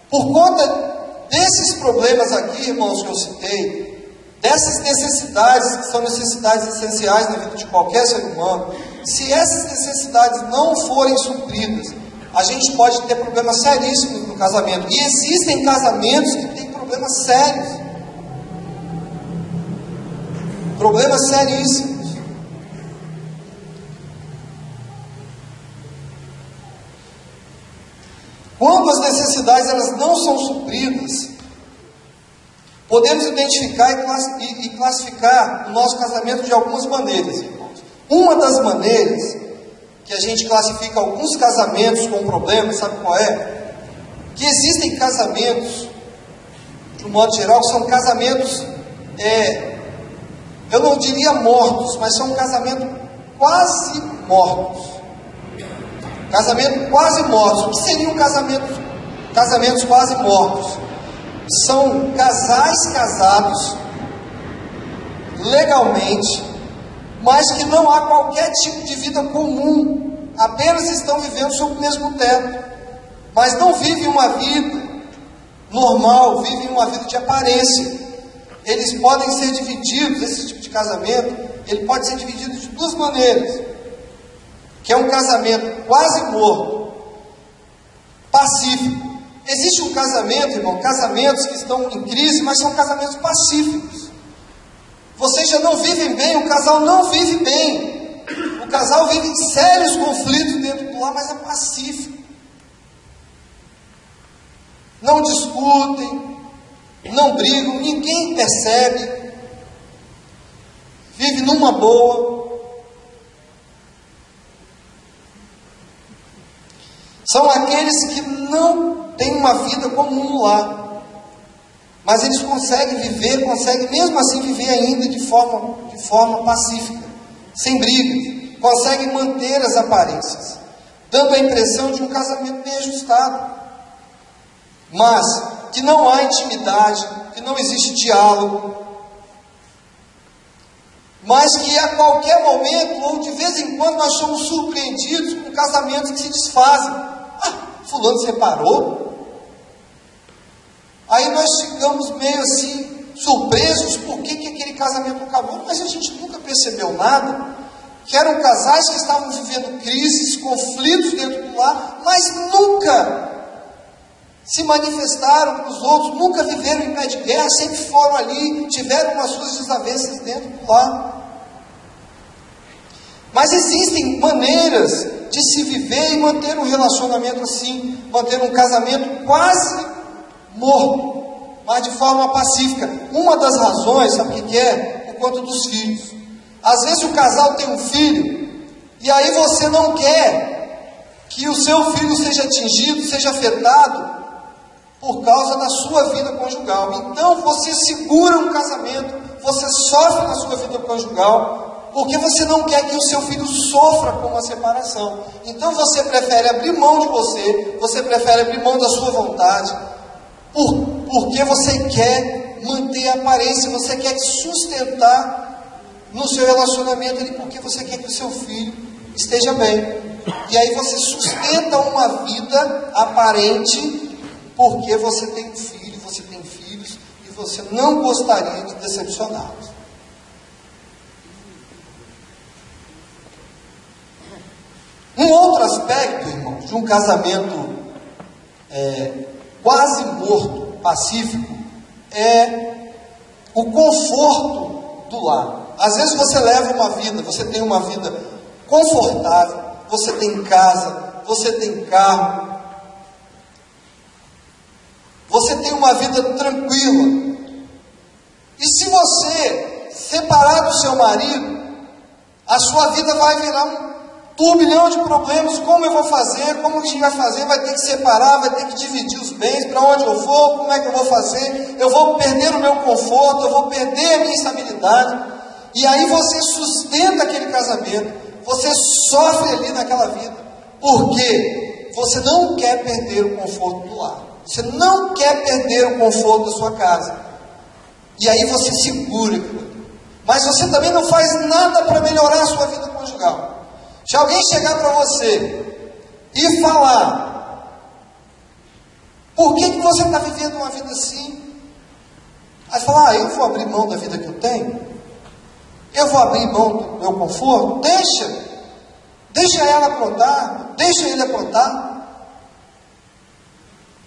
Por conta desses problemas aqui, irmãos, que eu citei, Essas necessidades, que são necessidades essenciais na vida de qualquer ser humano, se essas necessidades não forem supridas, a gente pode ter problemas seríssimos no casamento. E existem casamentos que têm problemas sérios. Problemas seríssimos. Quando as necessidades elas não são supridas, podemos identificar e classificar o nosso casamento de algumas maneiras, irmãos. Uma das maneiras que a gente classifica alguns casamentos com problemas, sabe qual é? Que existem casamentos, de um modo geral, que são casamentos, eu não diria mortos, mas são casamentos quase mortos. Casamento quase mortos. O que seriam casamentos quase mortos? São casais casados legalmente, mas que não há qualquer tipo de vida comum, apenas estão vivendo sob o mesmo teto, mas não vivem uma vida normal, vivem uma vida de aparência. Eles podem ser divididos, esse tipo de casamento, ele pode ser dividido de duas maneiras, que é um casamento quase morto, pacífico. Existe um casamento, irmão, casamentos que estão em crise, mas são casamentos pacíficos. Vocês já não vivem bem, o casal não vive bem. O casal vive sérios conflitos dentro do lar, mas é pacífico. Não discutem, não brigam, ninguém percebe. Vive numa boa. São aqueles que não têm uma vida comum no lar. Mas eles conseguem mesmo assim viver ainda de forma pacífica, sem brigas, conseguem manter as aparências, dando a impressão de um casamento bem ajustado, mas que não há intimidade, que não existe diálogo, mas que a qualquer momento, ou de vez em quando, nós somos surpreendidos com casamentos que se desfazem. Fulano separou? Aí nós ficamos meio assim, surpresos, por que aquele casamento acabou, mas a gente nunca percebeu nada, que eram casais que estavam vivendo crises, conflitos dentro do lar, mas nunca se manifestaram para os outros, nunca viveram em pé de guerra, sempre foram ali, tiveram as suas desavenças dentro do lar. Mas existem maneiras de se viver e manter um relacionamento assim, manter um casamento quase morto, mas de forma pacífica. Uma das razões, sabe o que é? Por conta dos filhos. Às vezes o casal tem um filho, e aí você não quer que o seu filho seja atingido, seja afetado, por causa da sua vida conjugal. Então você segura um casamento, você sofre na sua vida conjugal, porque você não quer que o seu filho sofra com uma separação. Então você prefere abrir mão de você prefere abrir mão da sua vontade, porque você quer manter a aparência, você quer sustentar no seu relacionamento ali, porque você quer que o seu filho esteja bem. E aí você sustenta uma vida aparente, porque você tem um filho, você tem filhos, e você não gostaria de decepcioná-los. Um outro aspecto, irmãos, de um casamento quase morto, pacífico, é o conforto do lar. Às vezes você leva uma vida, você tem uma vida confortável, você tem casa, você tem carro, você tem uma vida tranquila. E se você separar do seu marido, a sua vida vai virar um turbilhão de problemas. Como eu vou fazer? Como a gente vai fazer? Vai ter que separar, vai ter que dividir os bens, para onde eu vou, como é que eu vou fazer? Eu vou perder o meu conforto, eu vou perder a minha estabilidade. E aí você sustenta aquele casamento, você sofre ali naquela vida, porque você não quer perder o conforto do lar. Você não quer perder o conforto da sua casa. E aí você segura aquilo. Mas você também não faz nada para melhorar a sua vida conjugal. Se alguém chegar para você e falar: por que você está vivendo uma vida assim? Aí fala, eu vou abrir mão da vida que eu tenho? Eu vou abrir mão do meu conforto? Deixa ela aprontar, deixa ele aprontar.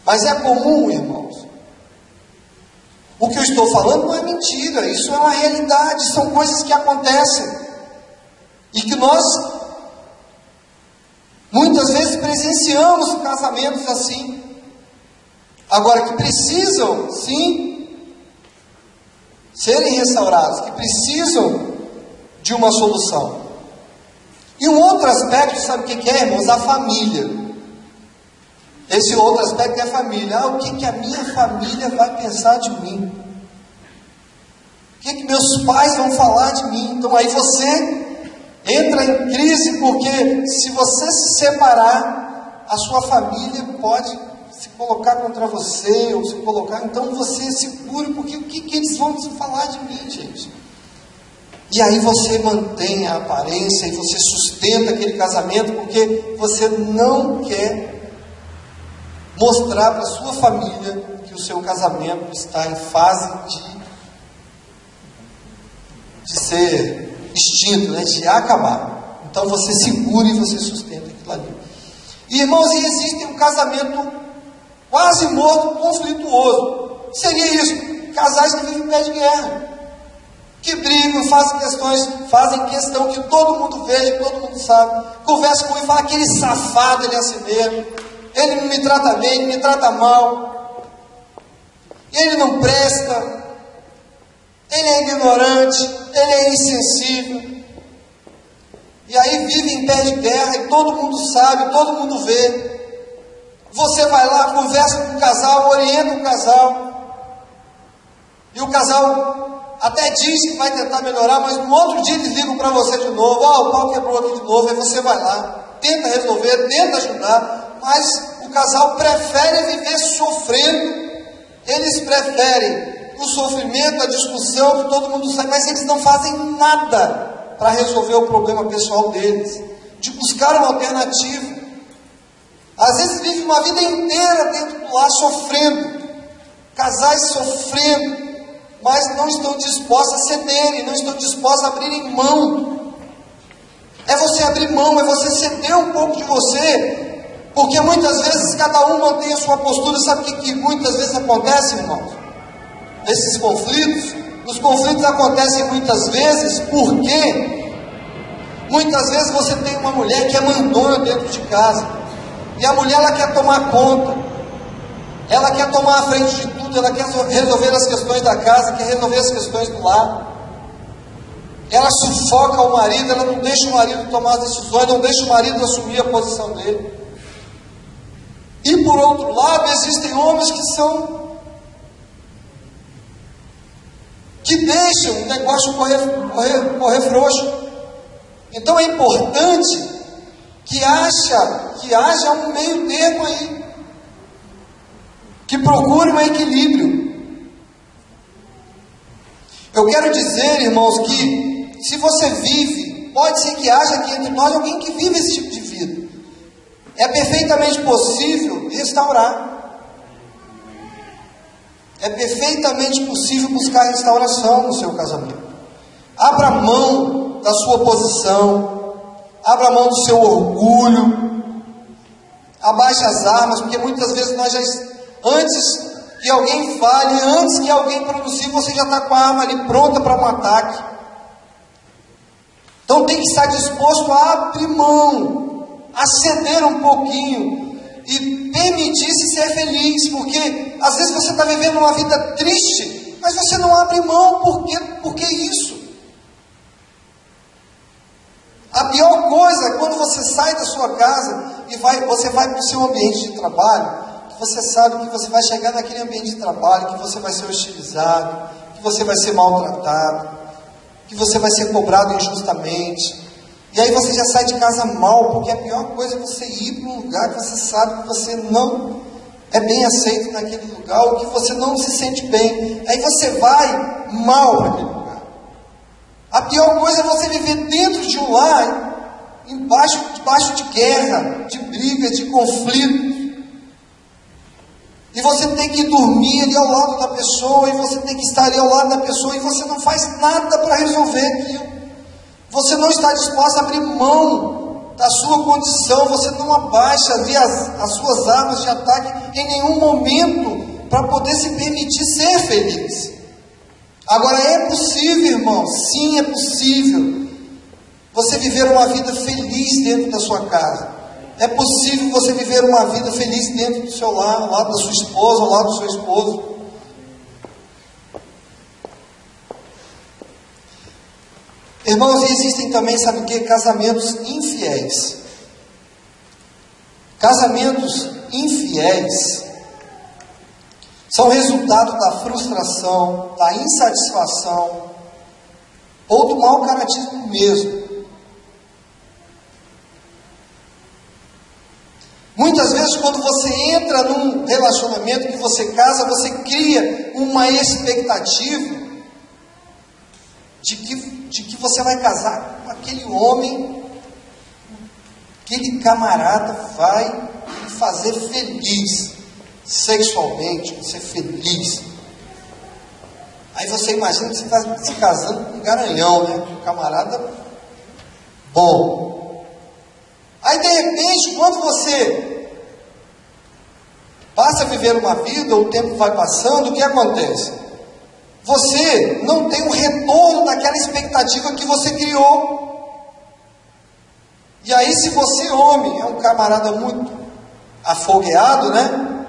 Mas é comum, irmãos. O que eu estou falando não é mentira, isso é uma realidade, são coisas que acontecem. E que nós, muitas vezes, presenciamos casamentos assim. Agora, que precisam, sim, serem restaurados, que precisam de uma solução. E um outro aspecto, sabe o que é, irmãos? A família. Esse outro aspecto é a família. O que a minha família vai pensar de mim? O que meus pais vão falar de mim? Então aí você entra em crise, porque se você se separar, a sua família pode se colocar contra você, ou se colocar, então você se cure, porque o que eles vão falar de mim, gente? E aí você mantém a aparência, e você sustenta aquele casamento, porque você não quer mostrar para a sua família que o seu casamento está em fase de ser extinto, né? De acabar. Então você segura e você sustenta aquilo ali. E, irmãos, existe um casamento quase morto, conflituoso. Seria isso, casais que vivem em pé de guerra, que brigam, fazem questão que todo mundo veja, que todo mundo sabe. Conversa com ele e fala, aquele safado, ele é assim mesmo, ele não me trata bem, ele me trata mal, ele não presta, ele é ignorante, ele é insensível. E aí vive em pé de guerra, e todo mundo sabe, todo mundo vê. Você vai lá, conversa com o casal, orienta o casal, e o casal até diz que vai tentar melhorar, mas no outro dia eles ligam para você de novo, o pau quebrou aqui de novo, aí você vai lá, tenta resolver, tenta ajudar, mas o casal prefere viver sofrendo, eles preferem o sofrimento, a discussão, que todo mundo sabe, mas eles não fazem nada para resolver o problema pessoal deles, de buscar uma alternativa. Às vezes vivem uma vida inteira dentro do lar sofrendo, casais sofrendo, mas não estão dispostos a cederem, não estão dispostos a abrirem mão. É você abrir mão, é você ceder um pouco de você, porque muitas vezes cada um mantém a sua postura. Sabe o que muitas vezes acontece, irmãos? Esses conflitos, os conflitos acontecem muitas vezes porque muitas vezes você tem uma mulher que é mandona dentro de casa, e a mulher, ela quer tomar conta, ela quer tomar a frente de tudo, ela quer resolver as questões da casa, quer resolver as questões do lar. Ela sufoca o marido, ela não deixa o marido tomar as decisões, não deixa o marido assumir a posição dele. E por outro lado, existem homens que deixam o negócio correr frouxo. Então é importante que haja um meio termo aí, que procure um equilíbrio. Eu quero dizer, irmãos, que se você vive, pode ser que haja aqui entre nós alguém que vive esse tipo de vida. É perfeitamente possível restaurar. É perfeitamente possível buscar restauração no seu casamento. Abra mão da sua posição, abra mão do seu orgulho, abaixe as armas, porque muitas vezes nós já, antes que alguém fale, antes que alguém pronuncie, você já está com a arma ali pronta para um ataque. Então tem que estar disposto a abrir mão, a ceder um pouquinho e permitir-se ser feliz, porque às vezes você está vivendo uma vida triste, mas você não abre mão. Por que isso? A pior coisa é quando você sai da sua casa e você vai para o seu ambiente de trabalho, que você sabe que você vai chegar naquele ambiente de trabalho, que você vai ser hostilizado, que você vai ser maltratado, que você vai ser cobrado injustamente. E aí você já sai de casa mal, porque a pior coisa é você ir para um lugar que você sabe que você não é bem aceito naquele lugar, ou que você não se sente bem. Aí você vai mal para aquele lugar. A pior coisa é você viver dentro de um lar, debaixo de guerra, de briga, de conflito. E você tem que dormir ali ao lado da pessoa, e você tem que estar ali ao lado da pessoa, e você não faz nada para resolver aquilo. Você não está disposto a abrir mão da sua condição, você não abaixa ali as suas armas de ataque em nenhum momento para poder se permitir ser feliz. Agora, é possível, irmão, sim, é possível você viver uma vida feliz dentro da sua casa. É possível você viver uma vida feliz dentro do seu lar, ao lado da sua esposa, ao lado do seu esposo. Irmãos, e existem também, sabe o que? Casamentos infiéis. Casamentos infiéis são resultado da frustração, da insatisfação ou do mau caratismo mesmo. Muitas vezes, quando você entra num relacionamento, que você casa, você cria uma expectativa de que você vai casar com aquele homem, aquele camarada vai lhe fazer feliz, sexualmente, você feliz. Aí você imagina que você está se casando com um garanhão, né? Um camarada bom. Aí de repente, quando você passa a viver uma vida, o tempo vai passando, o que acontece? Você não tem o retorno daquela expectativa que você criou. E aí, se você, homem, é um camarada muito afogueado, né?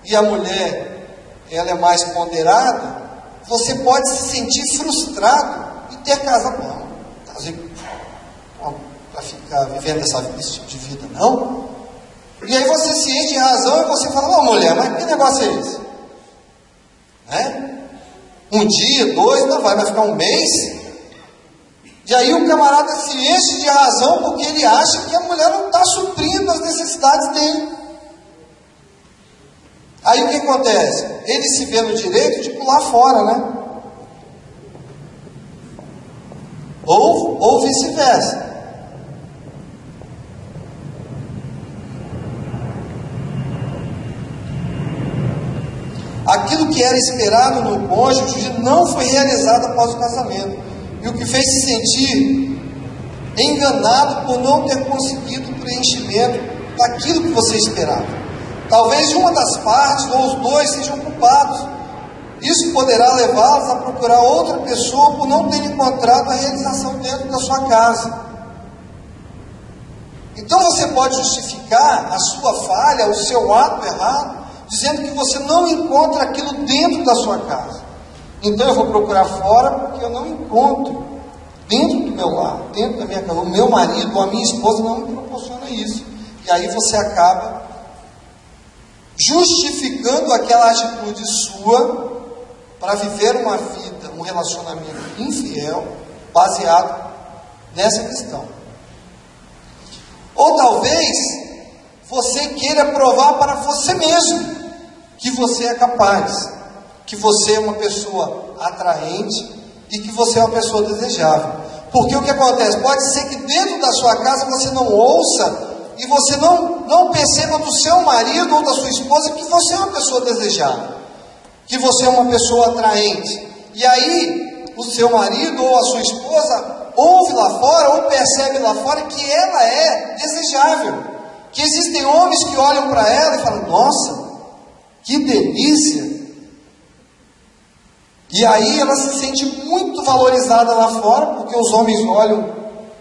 E a mulher, ela é mais ponderada, você pode se sentir frustrado e ter casado. Não, para ficar vivendo esse tipo de vida, não. E aí você se enche de razão e você fala, mulher, mas que negócio é esse? Né? Um dia, dois, não vai ficar um mês. E aí o camarada se enche de razão porque ele acha que a mulher não está suprindo as necessidades dele. Aí o que acontece? Ele se vê no direito de pular fora, né? Ou vice-versa. Aquilo que era esperado no cônjuge não foi realizado após o casamento. E o que fez se sentir enganado por não ter conseguido o preenchimento daquilo que você esperava. Talvez uma das partes ou os dois sejam culpados. Isso poderá levá-los a procurar outra pessoa por não ter encontrado a realização dentro da sua casa. Então você pode justificar a sua falha, o seu ato errado, dizendo que você não encontra aquilo dentro da sua casa. Então eu vou procurar fora porque eu não encontro dentro do meu lar, dentro da minha casa. O meu marido ou a minha esposa não me proporciona isso. E aí você acaba justificando aquela atitude sua para viver uma vida, um relacionamento infiel, baseado nessa questão. Ou talvez você queira provar para você mesmo que você é capaz, que você é uma pessoa atraente e que você é uma pessoa desejável. Porque o que acontece? Pode ser que dentro da sua casa você não ouça e você não perceba do seu marido ou da sua esposa que você é uma pessoa desejável, que você é uma pessoa atraente. E aí o seu marido ou a sua esposa ouve lá fora ou percebe lá fora que ela é desejável, que existem homens que olham para ela e falam, nossa, que delícia. E aí ela se sente muito valorizada lá fora, porque os homens olham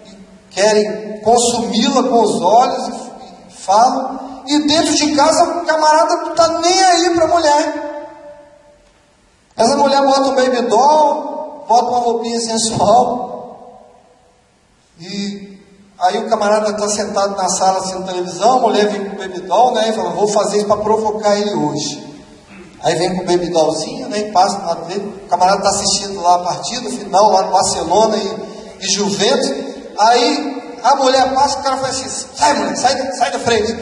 e querem consumi-la com os olhos e falam, e dentro de casa o camarada não está nem aí para a mulher. Essa mulher bota um baby doll, bota uma roupinha sensual, e aí o camarada está sentado na sala assistindo televisão, a mulher vem com o baby doll, né, e fala, vou fazer isso para provocar ele hoje. Aí vem com o baby dollzinho, né, e passa do lado dele, o camarada está assistindo lá a partida, final, lá no Barcelona e Juventus. Aí a mulher passa, o cara faz assim, sai mulher, sai da frente.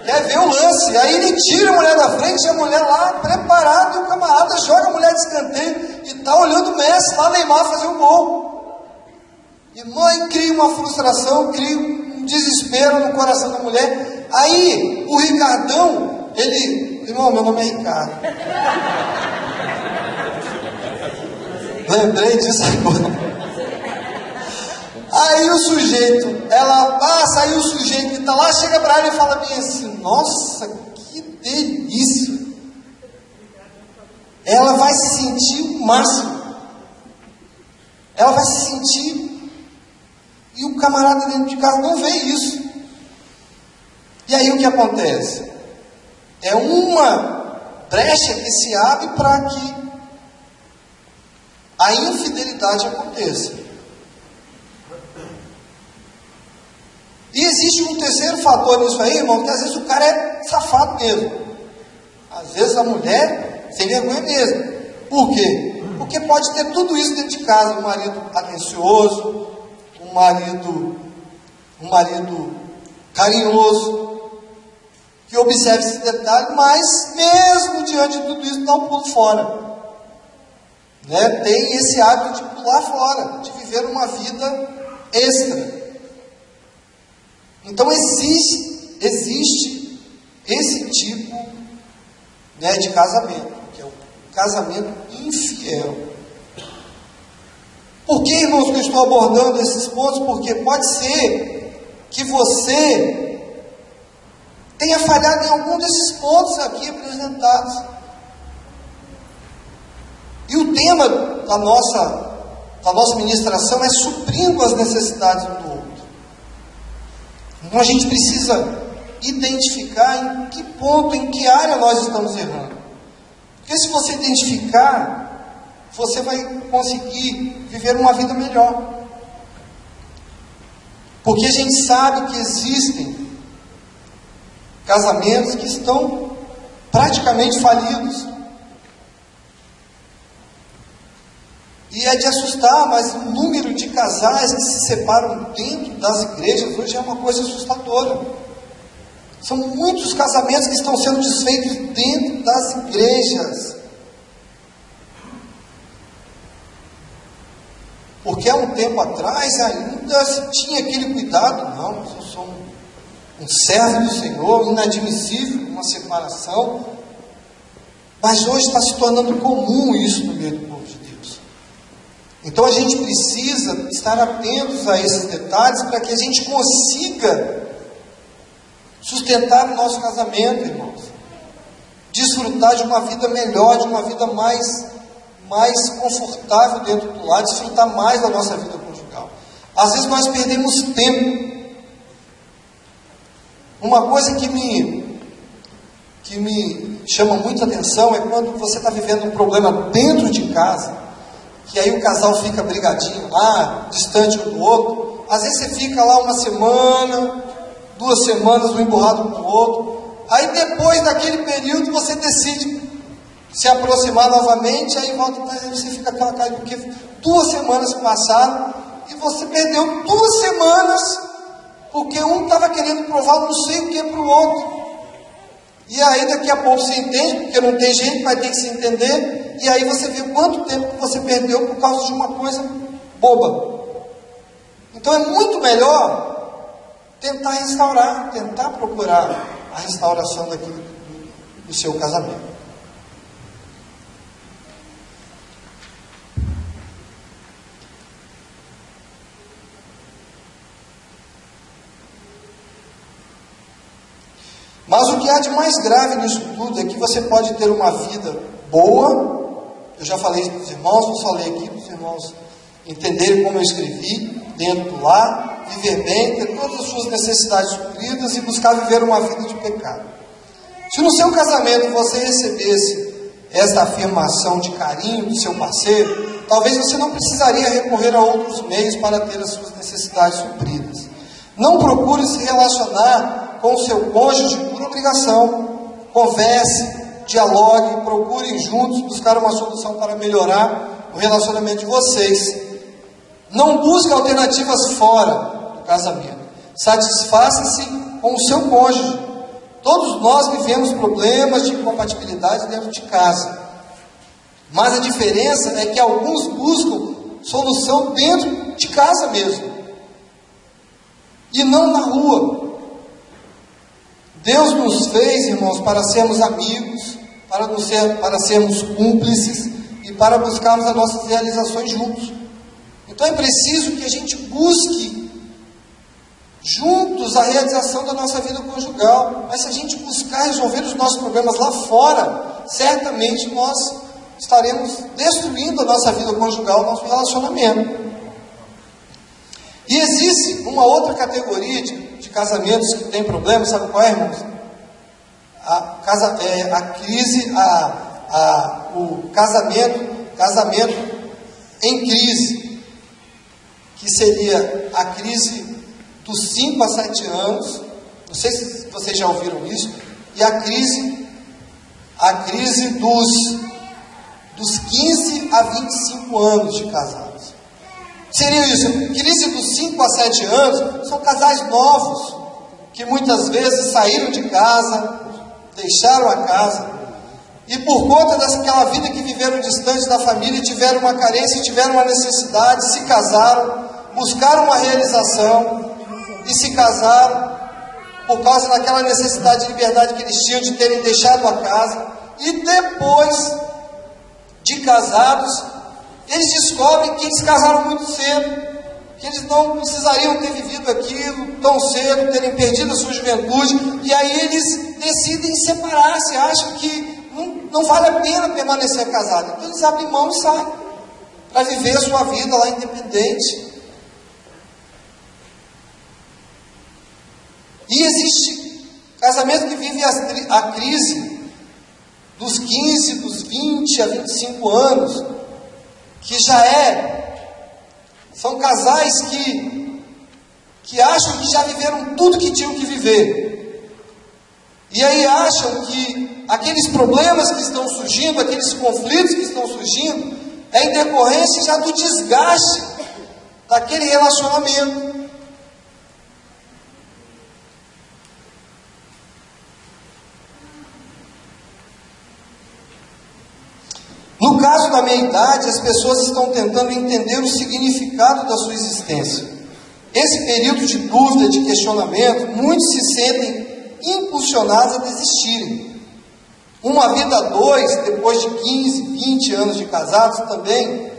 Quer ver o lance, aí ele tira a mulher da frente, e a mulher lá preparada, e o camarada joga a mulher de escanteio, e está olhando o Messi, lá Neymar fazer o gol. E mãe cria uma frustração, cria um desespero no coração da mulher. Aí o Ricardão, Irmão, meu nome é Ricardo. Lembrei disso agora. Aí o sujeito, ela passa, aí o sujeito que está lá chega para ela e fala bem assim: nossa, que delícia. Ela vai se sentir o máximo. Ela vai se sentir. E o camarada dentro de casa não vê isso. E aí o que acontece? É uma brecha que se abre para que a infidelidade aconteça. E existe um terceiro fator nisso aí, irmão, que às vezes o cara é safado mesmo. Às vezes a mulher sem vergonha mesmo. Por quê? Porque pode ter tudo isso dentro de casa. Um marido atencioso, um marido carinhoso, que observe esse detalhe, mas mesmo diante de tudo isso, dá um pulo fora. Né? Tem esse hábito de pular fora, de viver uma vida extra. Então existe esse tipo, né, de casamento, que é o casamento infiel. Por que, irmãos, que eu estou abordando esses pontos? Porque pode ser que você tenha falhado em algum desses pontos aqui apresentados. E o tema da nossa ministração é suprindo as necessidades um do outro. Então a gente precisa identificar em que ponto, em que área nós estamos errando. Porque se você identificar, você vai conseguir viver uma vida melhor. Porque a gente sabe que existem casamentos que estão praticamente falidos. E é de assustar, mas o número de casais que se separam dentro das igrejas hoje é uma coisa assustadora. São muitos casamentos que estão sendo desfeitos dentro das igrejas. Porque há um tempo atrás ainda se tinha aquele cuidado. Não, mas eu sou um servo do Senhor, inadmissível uma separação. Mas hoje está se tornando comum isso no meio do povo de Deus. Então a gente precisa estar atentos a esses detalhes para que a gente consiga sustentar o nosso casamento, irmãos. Desfrutar de uma vida melhor, de uma vida mais confortável dentro do lar, desfrutar mais da nossa vida conjugal. Às vezes nós perdemos tempo. Uma coisa que me chama muita atenção é quando você está vivendo um problema dentro de casa, que aí o casal fica brigadinho lá, distante um do outro. Às vezes você fica lá uma semana, 2 semanas, um emburrado um com o outro. Aí depois daquele período você decide se aproximar novamente, aí volta para você fica aquela cara, porque 2 semanas passaram e você perdeu 2 semanas porque um estava querendo provar não sei o que para o outro. E aí daqui a pouco você entende, porque não tem jeito, vai ter que se entender, e aí você vê quanto tempo que você perdeu por causa de uma coisa boba. Então é muito melhor tentar restaurar, tentar procurar a restauração daquilo do seu casamento. Mas o que há de mais grave nisso tudo é que você pode ter uma vida boa. Eu já falei isso para os irmãos, vou falei aqui para os irmãos entenderem como eu escrevi, dentro do lar, viver bem, ter todas as suas necessidades supridas e buscar viver uma vida de pecado. Se no seu casamento você recebesse esta afirmação de carinho do seu parceiro, talvez você não precisaria recorrer a outros meios para ter as suas necessidades supridas. Não procure se relacionar com o seu cônjuge por obrigação. Converse, dialogue, procurem juntos buscar uma solução para melhorar o relacionamento de vocês. Não busque alternativas fora do casamento. Satisfaça-se com o seu cônjuge. Todos nós vivemos problemas de incompatibilidade dentro de casa. Mas a diferença é que alguns buscam solução dentro de casa mesmo. E não na rua. Deus nos fez, irmãos, para sermos amigos, para sermos cúmplices e para buscarmos as nossas realizações juntos. Então é preciso que a gente busque juntos a realização da nossa vida conjugal. Mas se a gente buscar resolver os nossos problemas lá fora, certamente nós estaremos destruindo a nossa vida conjugal, o nosso relacionamento. E existe uma outra categoria de casamentos que tem problemas, sabe qual é, irmãos? O casamento em crise, que seria a crise dos 5 a 7 anos, não sei se vocês já ouviram isso, e a crise dos 15 a 25 anos de casados. Seria isso, crise dos 5 a 7 anos, são casais novos, que muitas vezes saíram de casa, deixaram a casa, e por conta daquela vida que viveram distante da família, tiveram uma carência, tiveram uma necessidade, se casaram, buscaram uma realização, e se casaram, por causa daquela necessidade de liberdade que eles tinham de terem deixado a casa, e depois de casados, eles descobrem que eles casaram muito cedo, que eles não precisariam ter vivido aquilo tão cedo, terem perdido a sua juventude, e aí eles decidem separar-se, acham que não vale a pena permanecer casado. Então eles abrem mão e saem, para viver a sua vida lá independente. E existe casamento que vive a crise dos 15, dos 20 a 25 anos, que são casais que acham que já viveram tudo que tinham que viver. E aí acham que aqueles problemas que estão surgindo, aqueles conflitos que estão surgindo, é em decorrência já do desgaste daquele relacionamento. No caso da meia-idade, as pessoas estão tentando entender o significado da sua existência. Esse período de dúvida, de questionamento, muitos se sentem impulsionados a desistirem. Uma vida a dois, depois de 15, 20 anos de casados, também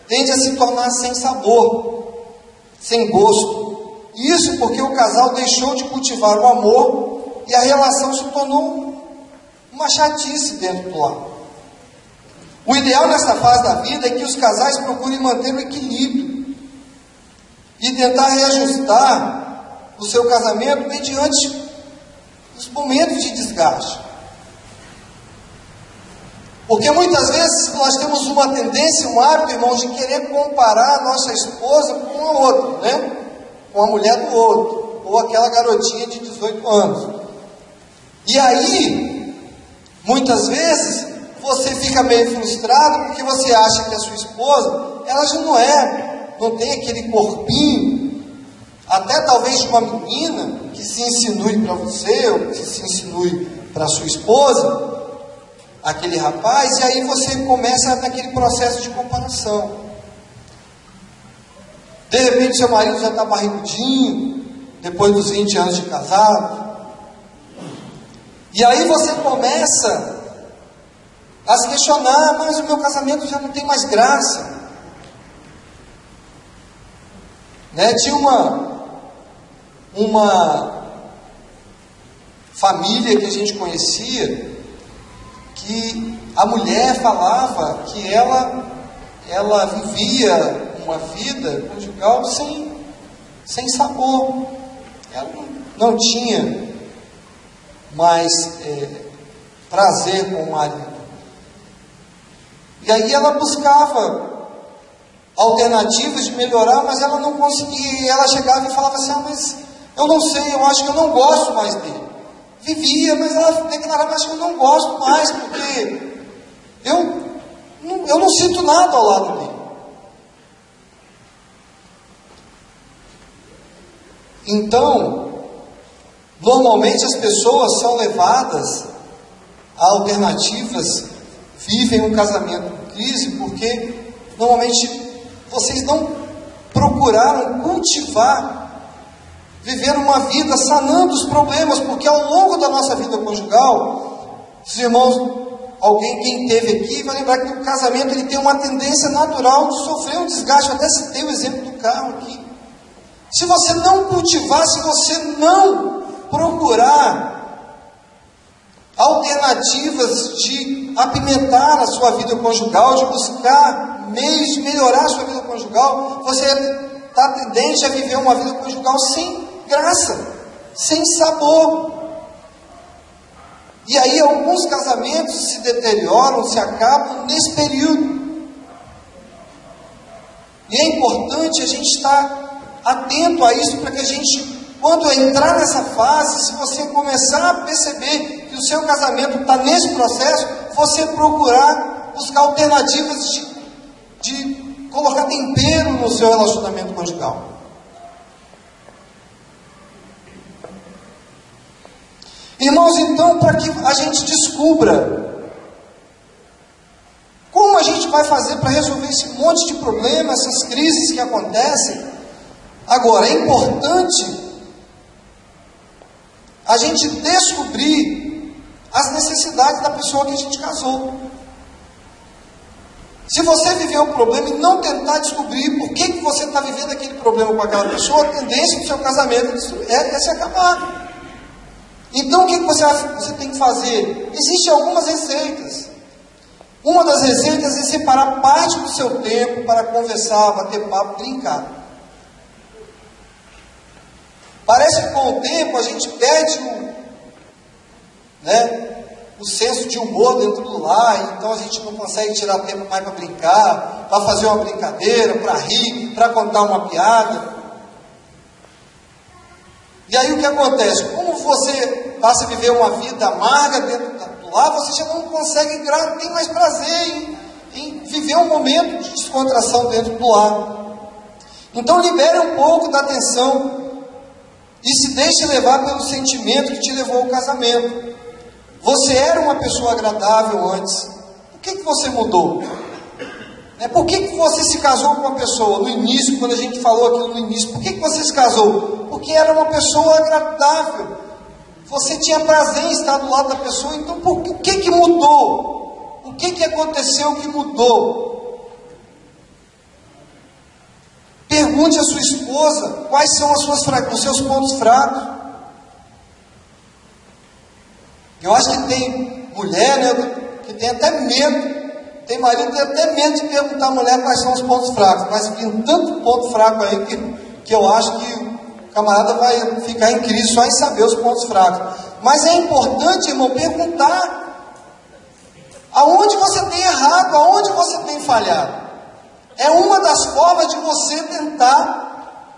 tende a se tornar sem sabor, sem gosto. Isso porque o casal deixou de cultivar o amor e a relação se tornou uma chatice dentro do lar. O ideal nessa fase da vida é que os casais procurem manter o equilíbrio e tentar reajustar o seu casamento mediante os momentos de desgaste. Porque muitas vezes nós temos uma tendência, um hábito, irmãos, de querer comparar a nossa esposa com a outra, né? Com a mulher do outro, ou aquela garotinha de 18 anos. E aí, muitas vezes, você fica meio frustrado porque você acha que a sua esposa, ela já não tem aquele corpinho, até talvez de uma menina que se insinue para você, ou que se insinue para a sua esposa, aquele rapaz, e aí você começa naquele processo de comparação. De repente seu marido já está barrigudinho, depois dos 20 anos de casado, e aí você começa a se questionar, mas o meu casamento já não tem mais graça. Né? Tinha uma família que a gente conhecia, que a mulher falava que ela vivia uma vida conjugal sem sabor. Ela não tinha mais prazer com o marido. E aí ela buscava alternativas de melhorar, mas ela não conseguia. E ela chegava e falava assim, mas eu não sei, eu acho que eu não gosto mais dele. Vivia, mas ela declarava, acho que eu não gosto mais, porque eu não sinto nada ao lado dele. Então, normalmente as pessoas são levadas a alternativas, vivem um casamento em crise, porque normalmente vocês não procuraram cultivar viver uma vida sanando os problemas, porque ao longo da nossa vida conjugal, os irmãos, quem esteve aqui vai lembrar que o casamento ele tem uma tendência natural de sofrer um desgaste. Eu até citei o exemplo do carro aqui. Se você não cultivar, se você não procurar alternativas de apimentar a sua vida conjugal, de buscar meios de melhorar a sua vida conjugal, você está tendente a viver uma vida conjugal sem graça, sem sabor. E aí alguns casamentos se deterioram, se acabam nesse período. E é importante a gente estar atento a isso, para que a gente, quando entrar nessa fase, se você começar a perceber que o seu casamento está nesse processo, você procurar buscar alternativas de colocar tempero no seu relacionamento conjugal. Irmãos, então, para que a gente descubra como a gente vai fazer para resolver esse monte de problemas, essas crises que acontecem, agora é importante a gente descobrir as necessidades da pessoa que a gente casou. Se você viver um problema e não tentar descobrir por que você está vivendo aquele problema com aquela pessoa, a tendência do seu casamento é se acabar. Então o que você tem que fazer? Existem algumas receitas. Uma das receitas é separar parte do seu tempo para conversar, bater papo, brincar. Parece que com o tempo a gente perde o senso de humor dentro do lar, então a gente não consegue tirar tempo mais para brincar, para fazer uma brincadeira, para rir, para contar uma piada. E aí o que acontece? Como você passa a viver uma vida amarga dentro do lar, você já não consegue, não tem mais prazer em viver um momento de descontração dentro do lar. Então libere um pouco da atenção e se deixe levar pelo sentimento que te levou ao casamento. Você era uma pessoa agradável antes. Por que você mudou? Por que você se casou com uma pessoa? No início, quando a gente falou aquilo no início, por que você se casou? Porque era uma pessoa agradável. Você tinha prazer em estar do lado da pessoa. Então, o que mudou? O que aconteceu que mudou? Pergunte à sua esposa quais são os seus pontos fracos. Eu acho que tem mulher, que tem até medo. Tem marido que tem até medo de perguntar à mulher quais são os pontos fracos. Mas tem tanto ponto fraco aí que eu acho que o camarada vai ficar em crise só em saber os pontos fracos. Mas é importante, irmão, perguntar aonde você tem errado, aonde você tem falhado. É uma das formas de você tentar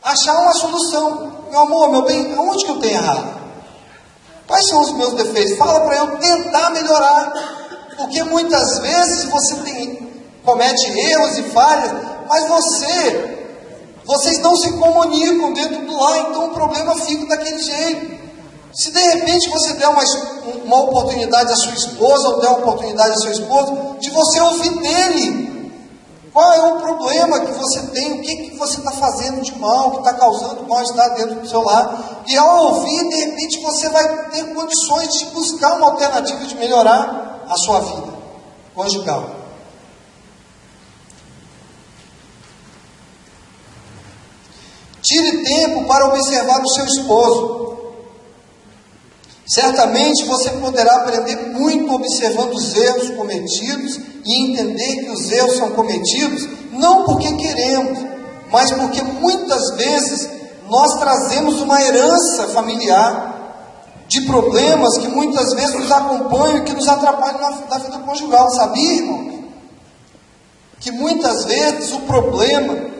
achar uma solução. Meu amor, meu bem, aonde que eu tenho errado? Quais são os meus defeitos? Fala para eu tentar melhorar. Porque muitas vezes você comete erros e falhas, mas vocês não se comunicam dentro do lar, então o problema fica daquele jeito. Se de repente você der uma oportunidade à sua esposa, ou der uma oportunidade ao seu esposo, de você ouvir dele, qual é o problema que você tem, o que você está fazendo de mal, que está causando mal-estar dentro do seu lar, e ao ouvir, de repente você vai ter condições de buscar uma alternativa de melhorar a sua vida conjugal. Tire tempo para observar o seu esposo. Certamente você poderá aprender muito observando os erros cometidos e entender que os erros são cometidos não porque queremos, mas porque muitas vezes nós trazemos uma herança familiar de problemas que muitas vezes nos acompanham e que nos atrapalham na vida conjugal. Sabia, irmão? Que muitas vezes o problema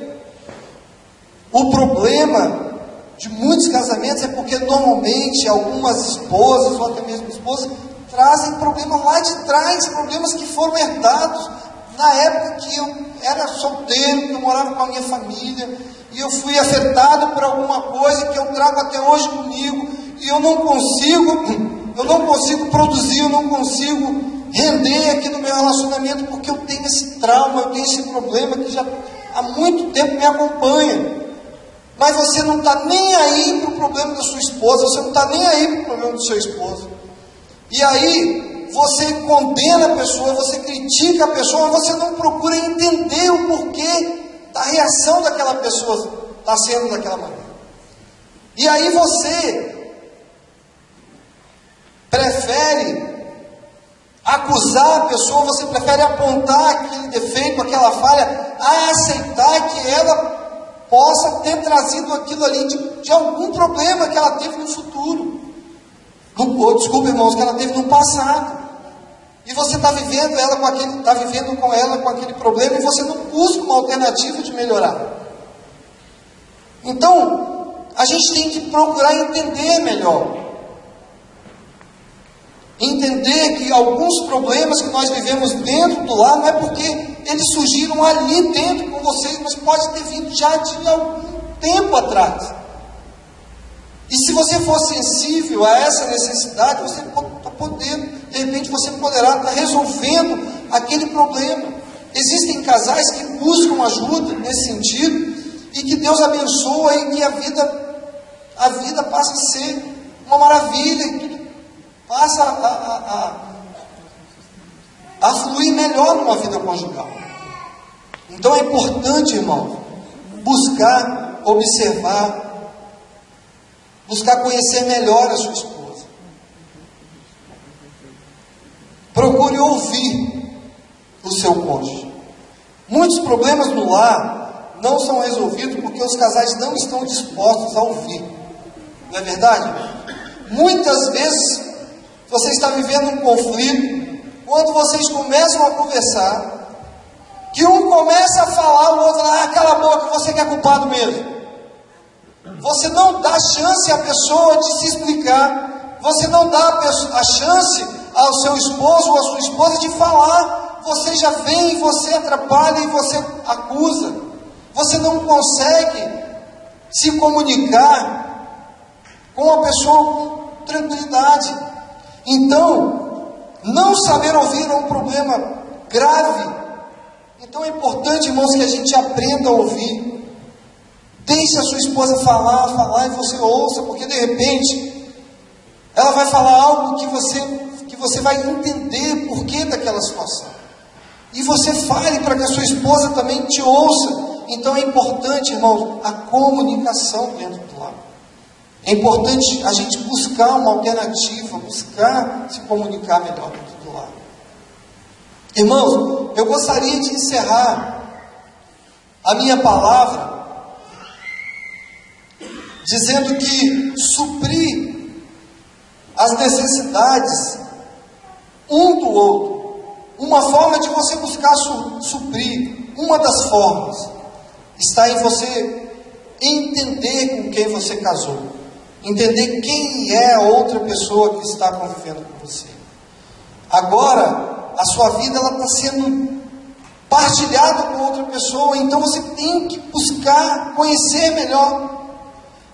de muitos casamentos é porque normalmente algumas esposas, ou até mesmo esposas, trazem problemas lá de trás, problemas que foram herdados na época que eu era solteiro, que eu morava com a minha família, e eu fui afetado por alguma coisa que eu trago até hoje comigo, e eu não consigo produzir, eu não consigo render aqui no meu relacionamento, porque eu tenho esse trauma, eu tenho esse problema que já há muito tempo me acompanha. mas você não está nem aí para o problema da sua esposa, você não está nem aí para o problema do seu esposo. E aí você condena a pessoa, você critica a pessoa, você não procura entender o porquê da reação daquela pessoa está sendo daquela maneira. E aí você prefere acusar a pessoa, você prefere apontar aquele defeito, aquela falha, a aceitar que ela possa ter trazido aquilo ali de algum problema que ela teve no futuro. Desculpa, irmãos, que ela teve no passado. E você está vivendo com ela com aquele problema e você não busca uma alternativa de melhorar. Então, a gente tem que procurar entender melhor. Entender que alguns problemas que nós vivemos dentro do lar não é porque eles surgiram ali dentro com vocês, mas pode ter vindo já de algum tempo atrás. E se você for sensível a essa necessidade, você está podendo, de repente você poderá estar resolvendo aquele problema. Existem casais que buscam ajuda nesse sentido, e que Deus abençoa e que a vida passa a ser uma maravilha, e tudo passa a fluir melhor numa vida conjugal. Então é importante, irmão, buscar, observar, buscar conhecer melhor a sua esposa. Procure ouvir o seu cônjuge. Muitos problemas no lar não são resolvidos porque os casais não estão dispostos a ouvir. Não é verdade? Muitas vezes você está vivendo um conflito, quando vocês começam a conversar, que um começa a falar, o outro, cala a boca, você que é culpado mesmo. Você não dá chance à pessoa de se explicar, você não dá a chance ao seu esposo ou à sua esposa de falar, você já vem, você atrapalha e você acusa, você não consegue se comunicar com a pessoa com tranquilidade. Então, não saber ouvir é um problema grave. Então é importante, irmãos, que a gente aprenda a ouvir. Deixe a sua esposa falar e você ouça, porque de repente ela vai falar algo que você vai entender o porquê daquela situação. E você fale para que a sua esposa também te ouça. Então é importante, irmãos, a comunicação dentro do lar. É importante a gente buscar uma alternativa, buscar se comunicar melhor dentro do lar. Irmãos, eu gostaria de encerrar a minha palavra dizendo que suprir as necessidades um do outro, uma forma de você buscar suprir, uma das formas, está em você entender com quem você casou. Entender quem é a outra pessoa que está convivendo com você. Agora, a sua vida está sendo partilhada com outra pessoa, então você tem que buscar conhecer melhor.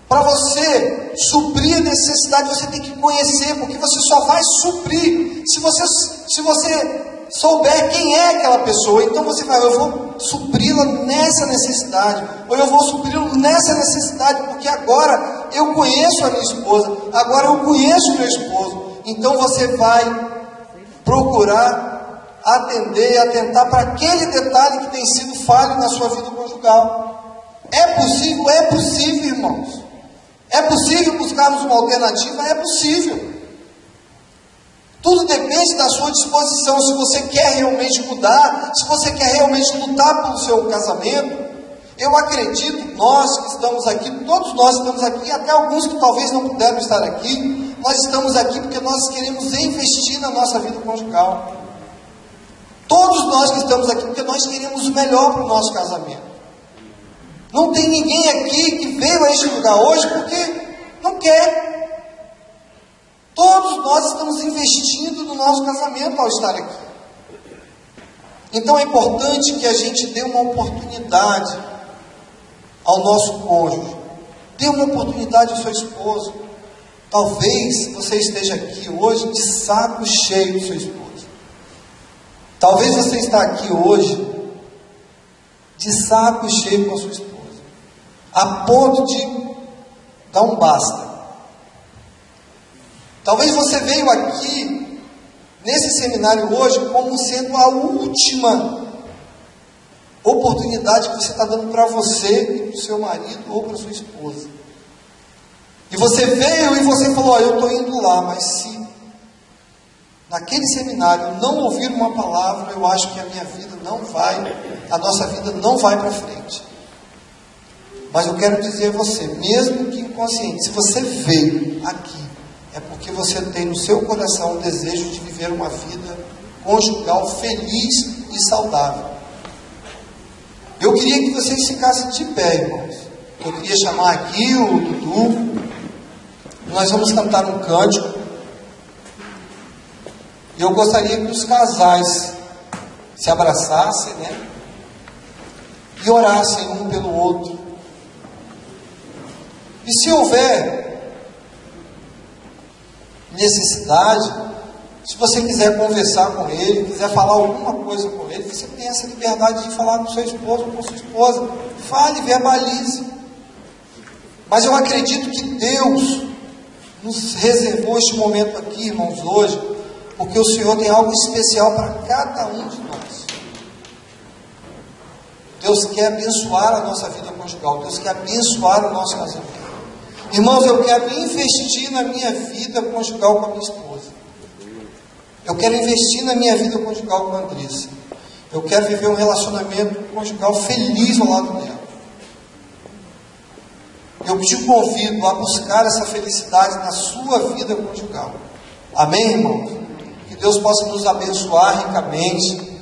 Para você suprir a necessidade, você tem que conhecer, porque você só vai suprir se você souber quem é aquela pessoa. Então você vai, eu vou supri-la nessa necessidade, ou eu vou supri-lo nessa necessidade, porque agora eu conheço a minha esposa, agora eu conheço o meu esposo. Então você vai procurar atender e atentar para aquele detalhe que tem sido falho na sua vida conjugal. É possível, irmãos. É possível buscarmos uma alternativa? É possível. Tudo depende da sua disposição. Se você quer realmente mudar, se você quer realmente lutar pelo seu casamento, eu acredito, nós que estamos aqui, todos nós estamos aqui, até alguns que talvez não puderam estar aqui, nós estamos aqui porque nós queremos investir na nossa vida conjugal. Todos nós que estamos aqui porque nós queremos o melhor para o nosso casamento. Não tem ninguém aqui que veio a este lugar hoje porque não quer. Todos nós estamos investindo no nosso casamento ao estar aqui. Então é importante que a gente dê uma oportunidade ao nosso cônjuge. Dê uma oportunidade ao seu esposo. Talvez você esteja aqui hoje de saco cheio do seu esposo. Talvez você está aqui hoje de saco cheio com a sua esposa. a ponto de dar um basta. Talvez você veio aqui, nesse seminário hoje, como sendo a última oportunidade que você está dando para você e para o seu marido ou para a sua esposa. E você veio e você falou, eu estou indo lá, mas se naquele seminário não ouvir uma palavra, eu acho que a minha vida não vai, a nossa vida não vai para frente. Mas eu quero dizer a você, mesmo que inconsciente, se você veio aqui, é porque você tem no seu coração o desejo de viver uma vida conjugal feliz e saudável. Eu queria que vocês ficassem de pé, irmãos. Eu queria chamar aqui o Dudu. Nós vamos cantar um cântico. E eu gostaria que os casais se abraçassem, né? E orassem um pelo outro. E se houver necessidade, se você quiser conversar com ele, quiser falar alguma coisa com ele, você tem essa liberdade de falar com seu esposo ou com sua esposa. Fale, verbalize. Mas eu acredito que Deus nos reservou este momento aqui, irmãos, hoje, porque o Senhor tem algo especial para cada um de nós. Deus quer abençoar a nossa vida conjugal. Deus quer abençoar o nosso casamento. Irmãos, eu quero investir na minha vida conjugal com a minha esposa. Eu quero investir na minha vida conjugal com a Andressa. Eu quero viver um relacionamento conjugal feliz ao lado dela. Eu te convido a buscar essa felicidade na sua vida conjugal. Amém, irmãos? Que Deus possa nos abençoar ricamente.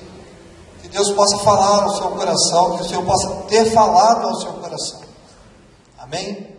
Que Deus possa falar ao seu coração. Que o Senhor possa ter falado ao seu coração. Amém?